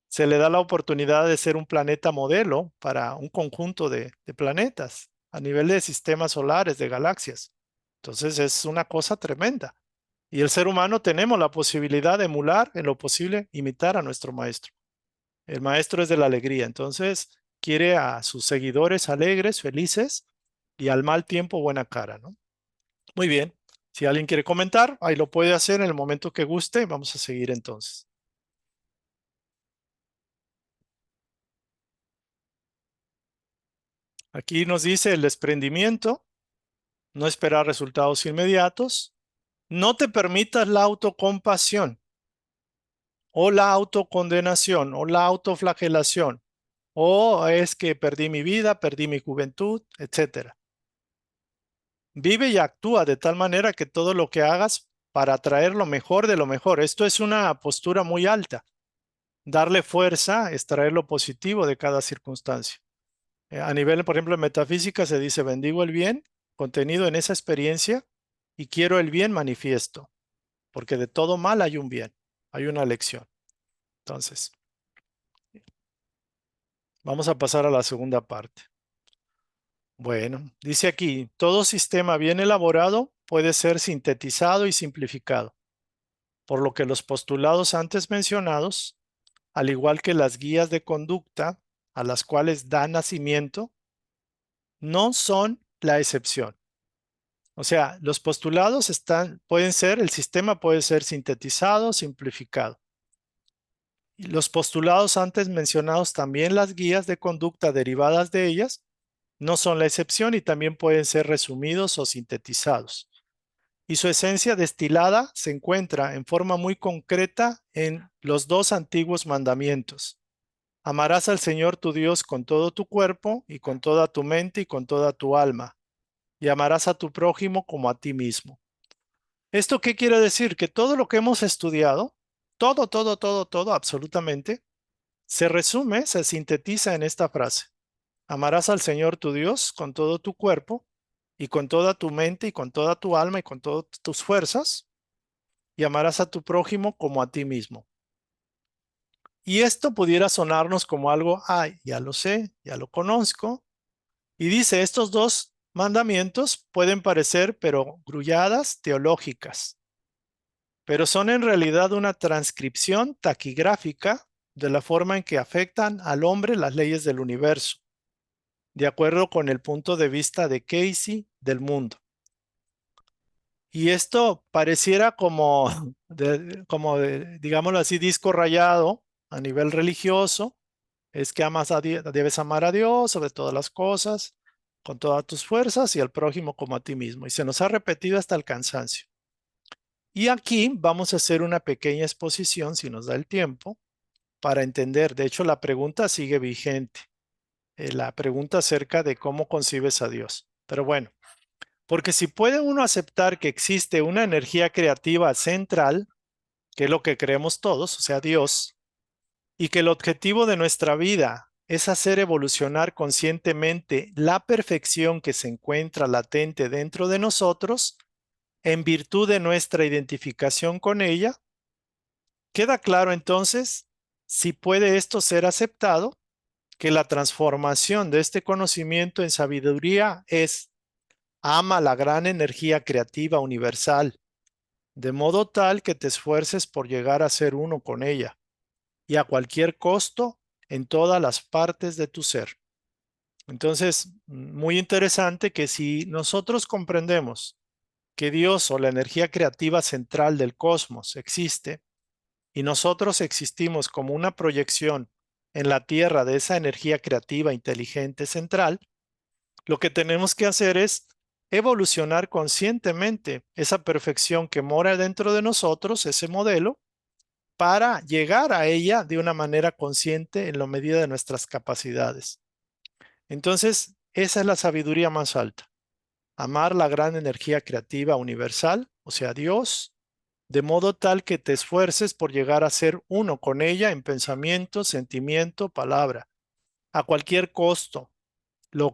Se le da la oportunidad de ser un planeta modelo para un conjunto de planetas a nivel de sistemas solares, de galaxias. Entonces es una cosa tremenda. Y el ser humano tenemos la posibilidad de emular en lo posible, imitar a nuestro maestro. El maestro es de la alegría, entonces quiere a sus seguidores alegres, felices y al mal tiempo buena cara, ¿no? Muy bien. Si alguien quiere comentar, ahí lo puede hacer en el momento que guste. Vamos a seguir entonces. Aquí nos dice el desprendimiento, no esperar resultados inmediatos, no te permitas la autocompasión o la autocondenación o la autoflagelación o es que perdí mi vida, perdí mi juventud, etcétera. Vive y actúa de tal manera que todo lo que hagas para atraer lo mejor de lo mejor. Esto es una postura muy alta. Darle fuerza, extraer lo positivo de cada circunstancia. A nivel, por ejemplo, de metafísica se dice, bendigo el bien contenido en esa experiencia y quiero el bien manifiesto, porque de todo mal hay un bien, hay una lección. Entonces, vamos a pasar a la segunda parte. Bueno, dice aquí, todo sistema bien elaborado puede ser sintetizado y simplificado, por lo que los postulados antes mencionados, al igual que las guías de conducta a las cuales da nacimiento, no son la excepción. O sea, los postulados pueden ser, el sistema puede ser sintetizado, simplificado. Y los postulados antes mencionados, también las guías de conducta derivadas de ellas, no son la excepción y también pueden ser resumidos o sintetizados. Y su esencia destilada se encuentra en forma muy concreta en los dos antiguos mandamientos. Amarás al Señor tu Dios con todo tu cuerpo y con toda tu mente y con toda tu alma, y amarás a tu prójimo como a ti mismo. ¿Esto qué quiere decir? Que todo lo que hemos estudiado, todo, absolutamente, se resume, se sintetiza en esta frase. Amarás al Señor tu Dios con todo tu cuerpo y con toda tu mente y con toda tu alma y con todas tus fuerzas, y amarás a tu prójimo como a ti mismo. Y esto pudiera sonarnos como algo, ay, ya lo sé, ya lo conozco. Y dice, estos dos mandamientos pueden parecer, pero grulladas teológicas, pero son en realidad una transcripción taquigráfica de la forma en que afectan al hombre las leyes del universo, de acuerdo con el punto de vista de Casey del mundo. Y esto pareciera como, digámoslo así, disco rayado a nivel religioso. Es que debes amar a Dios sobre todas las cosas, con todas tus fuerzas y al prójimo como a ti mismo. Y se nos ha repetido hasta el cansancio. Y aquí vamos a hacer una pequeña exposición, si nos da el tiempo, para entender. De hecho, la pregunta sigue vigente. La pregunta acerca de cómo concibes a Dios. Pero bueno, porque si puede uno aceptar que existe una energía creativa central, que es lo que creemos todos, o sea, Dios, y que el objetivo de nuestra vida es hacer evolucionar conscientemente la perfección que se encuentra latente dentro de nosotros, en virtud de nuestra identificación con ella, queda claro entonces, si puede esto ser aceptado, que la transformación de este conocimiento en sabiduría es: ama la gran energía creativa universal, de modo tal que te esfuerces por llegar a ser uno con ella, y a cualquier costo en todas las partes de tu ser. Entonces, muy interesante que si nosotros comprendemos que Dios o la energía creativa central del cosmos existe y nosotros existimos como una proyección en la Tierra de esa energía creativa inteligente central, lo que tenemos que hacer es evolucionar conscientemente esa perfección que mora dentro de nosotros, ese modelo, para llegar a ella de una manera consciente en la medida de nuestras capacidades. Entonces, esa es la sabiduría más alta. Amar la gran energía creativa universal, o sea, Dios, de modo tal que te esfuerces por llegar a ser uno con ella en pensamiento, sentimiento, palabra, a cualquier costo,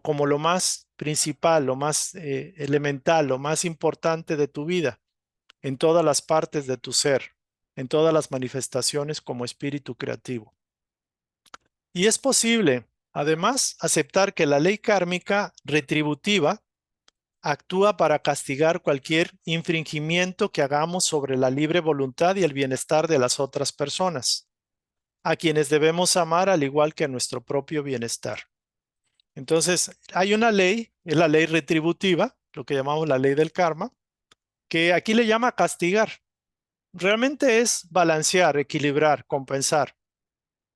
como lo más principal, lo más elemental, lo más importante de tu vida, en todas las partes de tu ser, en todas las manifestaciones como espíritu creativo. Y es posible, además, aceptar que la ley kármica retributiva actúa para castigar cualquier infringimiento que hagamos sobre la libre voluntad y el bienestar de las otras personas, a quienes debemos amar al igual que a nuestro propio bienestar. Entonces, hay una ley, es la ley retributiva, lo que llamamos la ley del karma, que aquí le llama castigar. Realmente es balancear, equilibrar, compensar.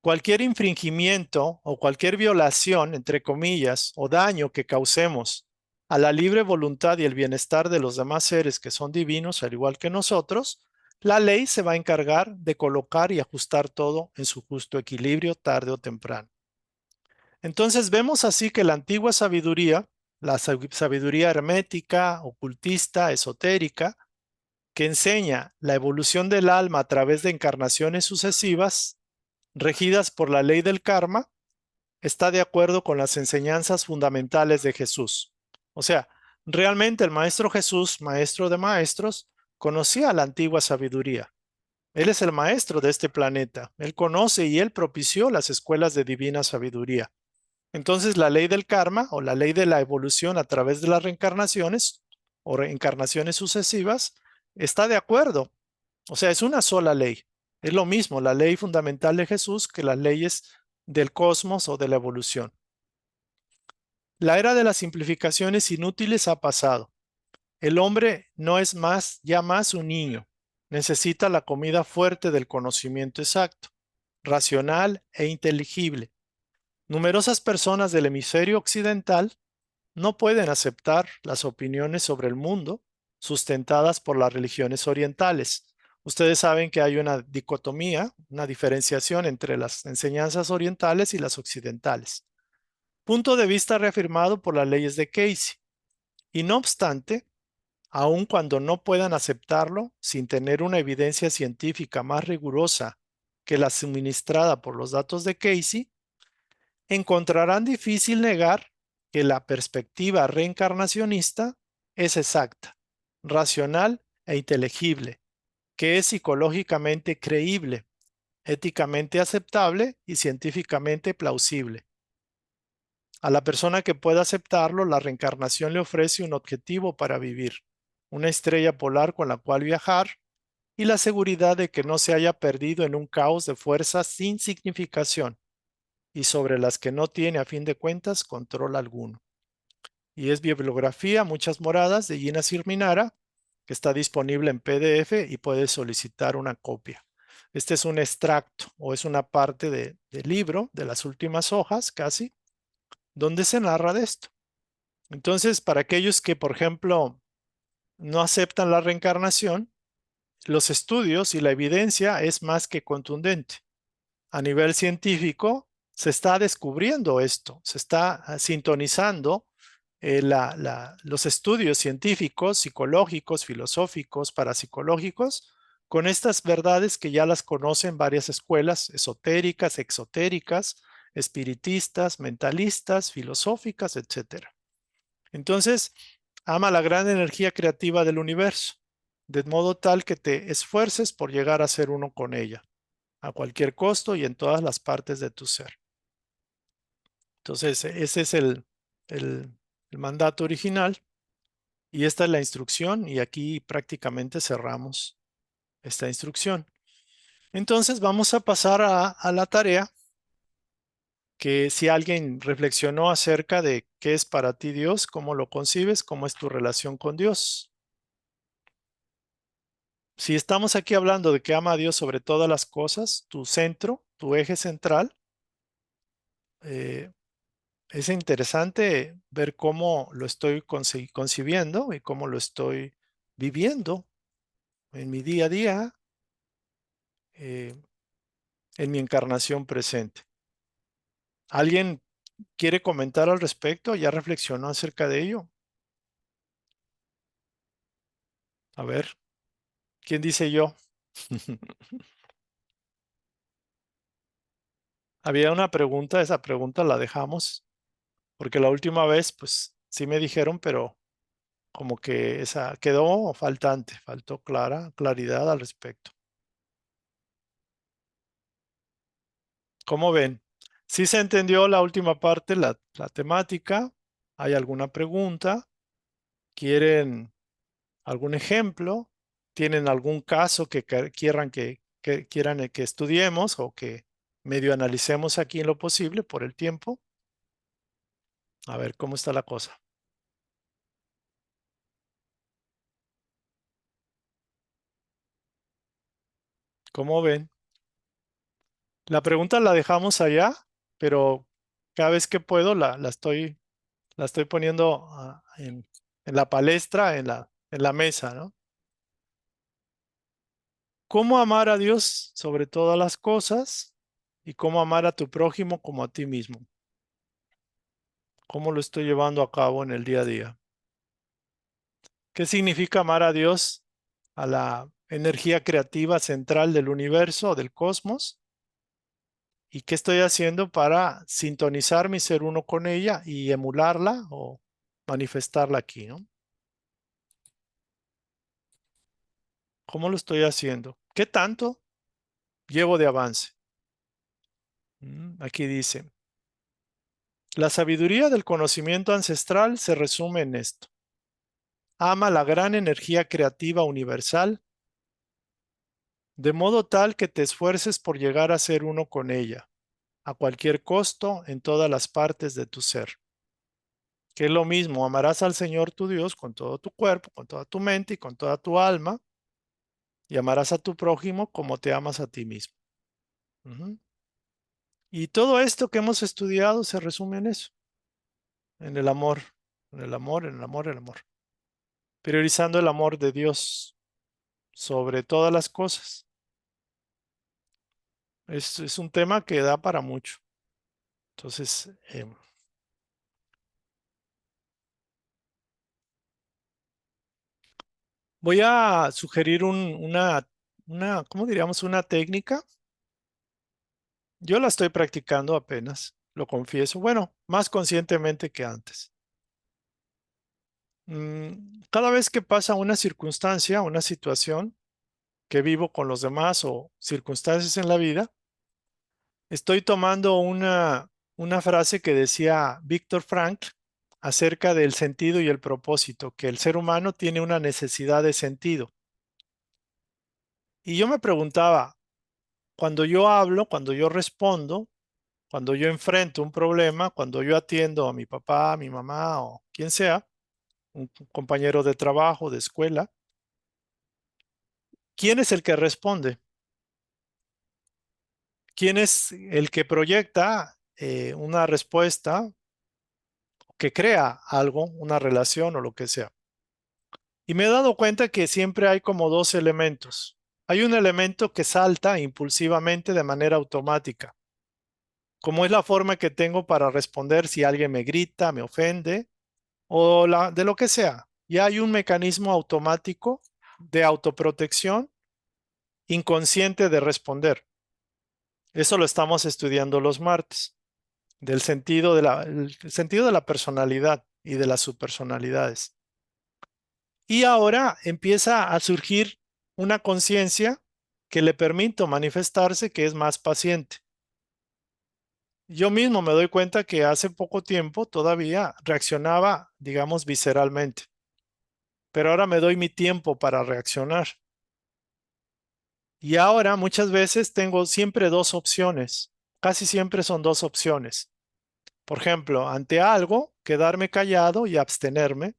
Cualquier infringimiento o cualquier violación, entre comillas, o daño que causemos a la libre voluntad y el bienestar de los demás seres que son divinos, al igual que nosotros, la ley se va a encargar de colocar y ajustar todo en su justo equilibrio tarde o temprano. Entonces vemos así que la antigua sabiduría, la sabiduría hermética, ocultista, esotérica, que enseña la evolución del alma a través de encarnaciones sucesivas, regidas por la ley del karma, está de acuerdo con las enseñanzas fundamentales de Jesús. O sea, realmente el Maestro Jesús, maestro de maestros, conocía la antigua sabiduría. Él es el maestro de este planeta. Él conoce y él propició las escuelas de divina sabiduría. Entonces, la ley del karma o la ley de la evolución a través de las reencarnaciones o reencarnaciones sucesivas está de acuerdo. O sea, es una sola ley. Es lo mismo la ley fundamental de Jesús que las leyes del cosmos o de la evolución. La era de las simplificaciones inútiles ha pasado. El hombre no es ya más un niño. Necesita la comida fuerte del conocimiento exacto, racional e inteligible. Numerosas personas del hemisferio occidental no pueden aceptar las opiniones sobre el mundo sustentadas por las religiones orientales. Ustedes saben que hay una dicotomía, una diferenciación entre las enseñanzas orientales y las occidentales. Punto de vista reafirmado por las leyes de Casey. Y no obstante, aun cuando no puedan aceptarlo sin tener una evidencia científica más rigurosa que la suministrada por los datos de Casey, encontrarán difícil negar que la perspectiva reencarnacionista es exacta, racional e inteligible, que es psicológicamente creíble, éticamente aceptable y científicamente plausible. A la persona que pueda aceptarlo, la reencarnación le ofrece un objetivo para vivir, una estrella polar con la cual viajar y la seguridad de que no se haya perdido en un caos de fuerzas sin significación y sobre las que no tiene a fin de cuentas control alguno. Y es bibliografía, muchas moradas de Gina Sirminara, que está disponible en PDF y puedes solicitar una copia. Este es un extracto o es una parte del libro, de las últimas hojas casi, donde se narra de esto. Entonces, para aquellos que, por ejemplo, no aceptan la reencarnación, los estudios y la evidencia es más que contundente. A nivel científico, se está descubriendo esto, se está sintonizando los estudios científicos, psicológicos, filosóficos, parapsicológicos, con estas verdades que ya las conocen varias escuelas esotéricas, exotéricas, espiritistas, mentalistas, filosóficas, etc. Entonces, ama la gran energía creativa del universo, de modo tal que te esfuerces por llegar a ser uno con ella, a cualquier costo y en todas las partes de tu ser. Entonces, ese es el mandato original y esta es la instrucción y aquí prácticamente cerramos esta instrucción. Entonces, vamos a pasar a la tarea que si alguien reflexionó acerca de qué es para ti Dios, cómo lo concibes, cómo es tu relación con Dios. Si estamos aquí hablando de que ama a Dios sobre todas las cosas, tu centro, tu eje central, es interesante ver cómo lo estoy concibiendo y cómo lo estoy viviendo en mi día a día, eh, en mi encarnación presente. ¿Alguien quiere comentar al respecto? ¿Ya reflexionó acerca de ello? A ver, ¿quién dice yo? Había una pregunta, esa pregunta la dejamos, porque la última vez, pues sí me dijeron, pero como que esa quedó faltante, faltó claridad al respecto. ¿Cómo ven? ¿Sí se entendió la última parte, la temática? ¿Hay alguna pregunta? ¿Quieren algún ejemplo? ¿Tienen algún caso que quieran que quieran que estudiemos o que medio analicemos aquí en lo posible por el tiempo? A ver cómo está la cosa. ¿Cómo ven? La pregunta la dejamos allá, pero cada vez que puedo la estoy poniendo en la palestra, en la mesa, ¿no? ¿Cómo amar a Dios sobre todas las cosas y cómo amar a tu prójimo como a ti mismo? ¿Cómo lo estoy llevando a cabo en el día a día? ¿Qué significa amar a Dios, a la energía creativa central del universo, del cosmos? ¿Y qué estoy haciendo para sintonizar mi ser uno con ella y emularla o manifestarla aquí, ¿no? ¿Cómo lo estoy haciendo? ¿Qué tanto llevo de avance? Aquí dice, la sabiduría del conocimiento ancestral se resume en esto. Ama la gran energía creativa universal, de modo tal que te esfuerces por llegar a ser uno con ella, a cualquier costo, en todas las partes de tu ser. Que es lo mismo, amarás al Señor tu Dios con todo tu cuerpo, con toda tu mente y con toda tu alma, y amarás a tu prójimo como te amas a ti mismo. Y todo esto que hemos estudiado se resume en eso, en el amor, en el amor, en el amor, en el amor. Priorizando el amor de Dios sobre todas las cosas. Es un tema que da para mucho. Entonces, voy a sugerir ¿cómo diríamos? Una técnica. Yo la estoy practicando apenas. lo confieso. Bueno, más conscientemente que antes. Cada vez que pasa una circunstancia, una situación que vivo con los demás o circunstancias en la vida, estoy tomando una frase que decía Víctor Frankl acerca del sentido y el propósito, que el ser humano tiene una necesidad de sentido. Y yo me preguntaba, cuando yo hablo, cuando yo respondo, cuando yo enfrento un problema, cuando yo atiendo a mi papá, a mi mamá o quien sea, un compañero de trabajo, de escuela, ¿quién es el que responde? ¿Quién es el que proyecta una respuesta, que crea algo, una relación o lo que sea? Y me he dado cuenta que siempre hay como dos elementos. Hay un elemento que salta impulsivamente de manera automática, como es la forma que tengo para responder si alguien me grita, me ofende o de lo que sea. Ya hay un mecanismo automático de autoprotección inconsciente de responder. Eso lo estamos estudiando los martes, del sentido el sentido de la personalidad y de las subpersonalidades. Y ahora empieza a surgir una conciencia que le permite manifestarse, que es más paciente. Yo mismo me doy cuenta que hace poco tiempo todavía reaccionaba, digamos, visceralmente, pero ahora me doy mi tiempo para reaccionar. Y ahora muchas veces tengo siempre dos opciones, casi siempre son dos opciones. Por ejemplo, ante algo, quedarme callado y abstenerme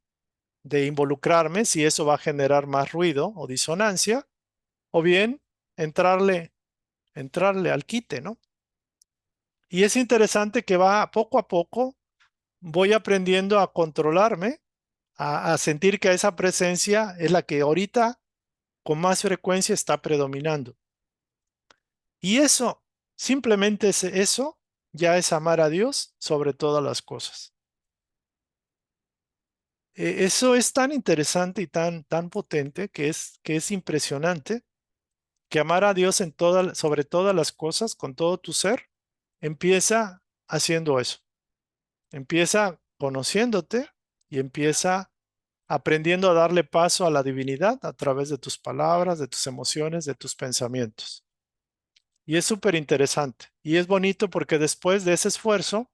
de involucrarme si eso va a generar más ruido o disonancia, o bien entrarle al quite, ¿no? Y es interesante que va poco a poco, voy aprendiendo a controlarme, a sentir que esa presencia es la que ahorita con más frecuencia está predominando. Y eso, simplemente eso, ya es amar a Dios sobre todas las cosas. Eso es tan interesante y tan potente que es impresionante, que amar a Dios sobre todas las cosas, con todo tu ser, empieza haciendo eso. Empieza conociéndote y empieza aprendiendo a darle paso a la divinidad a través de tus palabras, de tus emociones, de tus pensamientos. Y es súper interesante. Y es bonito porque después de ese esfuerzo,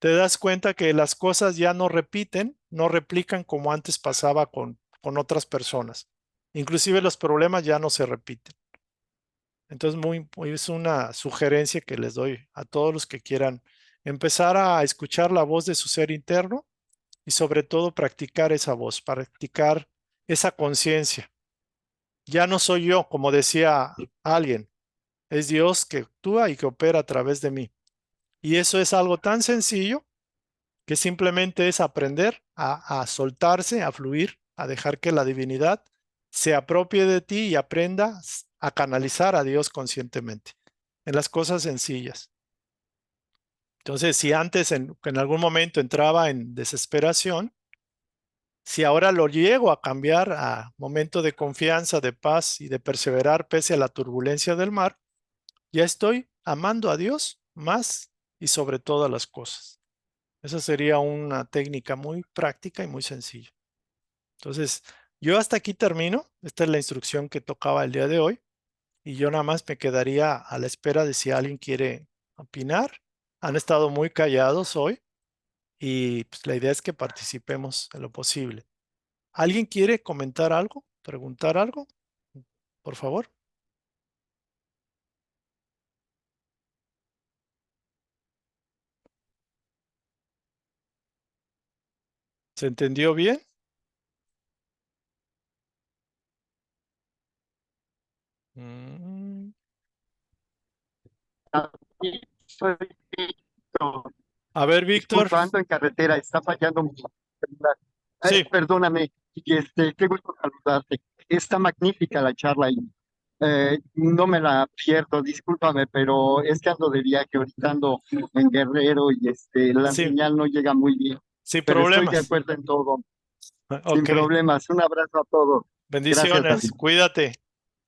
te das cuenta que las cosas ya no repiten, no replican como antes pasaba con otras personas. Inclusive los problemas ya no se repiten. Entonces, es una sugerencia que les doy a todos los que quieran empezar a escuchar la voz de su ser interno y sobre todo practicar esa voz, practicar esa conciencia. Ya no soy yo, como decía alguien, es Dios que actúa y que opera a través de mí. Y eso es algo tan sencillo que simplemente es aprender a soltarse, a fluir, a dejar que la divinidad se apropie de ti y aprenda a canalizar a Dios conscientemente en las cosas sencillas. Entonces, si antes en algún momento entraba en desesperación, si ahora lo llego a cambiar a momento de confianza, de paz y de perseverar pese a la turbulencia del mar, ya estoy amando a Dios más y sobre todas las cosas. Esa sería una técnica muy práctica y muy sencilla. Entonces, yo hasta aquí termino. Esta es la instrucción que tocaba el día de hoy. Y yo nada más me quedaría a la espera de si alguien quiere opinar. Han estado muy callados hoy y pues, la idea es que participemos en lo posible. ¿Alguien quiere comentar algo? ¿Preguntar algo? Por favor. ¿Se entendió bien? Mm. Soy Víctor. A ver, Víctor. Disculpa, ando en carretera, está fallando mi celular. Sí, Perdóname, y qué gusto saludarte. Está magnífica la charla y no me la pierdo, discúlpame, pero es que ando de viaje, ahorita ando en Guerrero y la sí, señal no llega muy bien, sin pero estoy de problemas. acuerdo en todo, sin Ok, problemas. Un abrazo a todos. Gracias, bendiciones. David. Cuídate,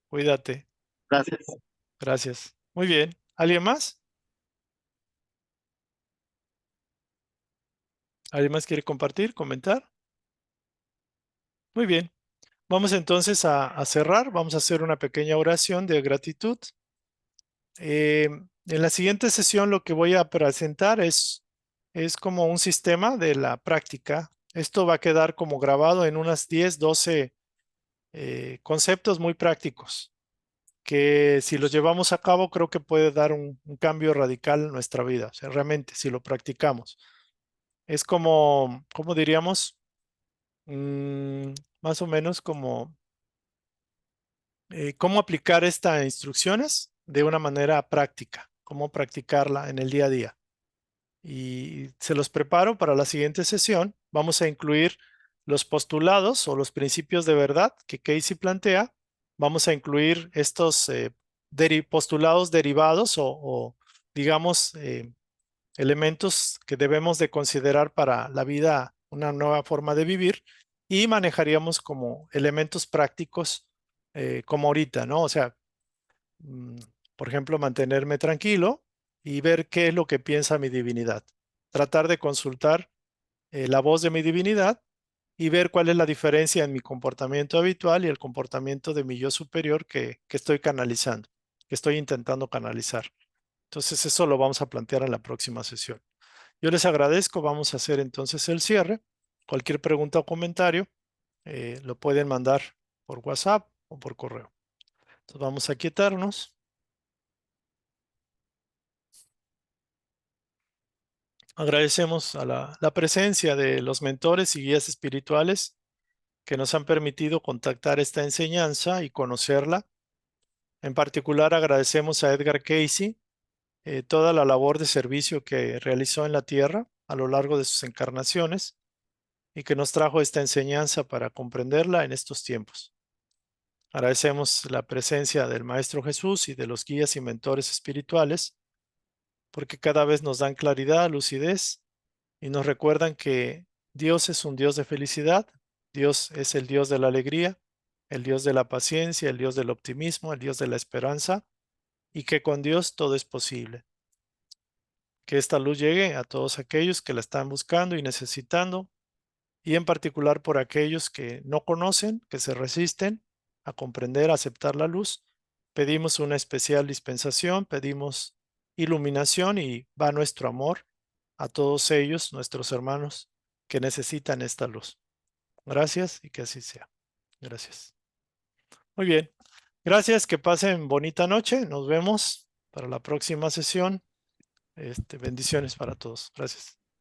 cuídate. Gracias. Gracias. Muy bien. ¿Alguien más? ¿Alguien más quiere compartir, comentar? Muy bien. Vamos entonces a cerrar. Vamos a hacer una pequeña oración de gratitud. En la siguiente sesión lo que voy a presentar es como un sistema de la práctica. Esto va a quedar como grabado en unas 10, 12 conceptos muy prácticos que si los llevamos a cabo creo que puede dar un cambio radical en nuestra vida. O sea, realmente, si lo practicamos. Es como, ¿cómo diríamos? Más o menos como cómo aplicar estas instrucciones de una manera práctica, cómo practicarla en el día a día. Y se los preparo para la siguiente sesión. Vamos a incluir los postulados o los principios de verdad que Casey plantea. Vamos a incluir estos postulados derivados o digamos, elementos que debemos de considerar para la vida, una nueva forma de vivir, y manejaríamos como elementos prácticos como ahorita, ¿no? O sea, por ejemplo, mantenerme tranquilo y ver qué es lo que piensa mi divinidad. Tratar de consultar la voz de mi divinidad y ver cuál es la diferencia en mi comportamiento habitual y el comportamiento de mi yo superior que estoy canalizando, que estoy intentando canalizar. Entonces eso lo vamos a plantear en la próxima sesión. Yo les agradezco. Vamos a hacer entonces el cierre. Cualquier pregunta o comentario lo pueden mandar por WhatsApp o por correo. Entonces vamos a quietarnos. Agradecemos a la presencia de los mentores y guías espirituales que nos han permitido contactar esta enseñanza y conocerla. En particular agradecemos a Edgar Casey toda la labor de servicio que realizó en la Tierra a lo largo de sus encarnaciones y que nos trajo esta enseñanza para comprenderla en estos tiempos. Agradecemos la presencia del Maestro Jesús y de los guías y mentores espirituales, porque cada vez nos dan claridad, lucidez y nos recuerdan que Dios es un Dios de felicidad, Dios es el Dios de la alegría, el Dios de la paciencia, el Dios del optimismo, el Dios de la esperanza, y que con Dios todo es posible. Que esta luz llegue a todos aquellos que la están buscando y necesitando, y en particular por aquellos que no conocen, que se resisten a comprender, a aceptar la luz. Pedimos una especial dispensación, pedimos iluminación y va nuestro amor a todos ellos, nuestros hermanos, que necesitan esta luz. Gracias y que así sea. Gracias. Muy bien. Gracias, que pasen bonita noche. Nos vemos para la próxima sesión. Bendiciones para todos. Gracias.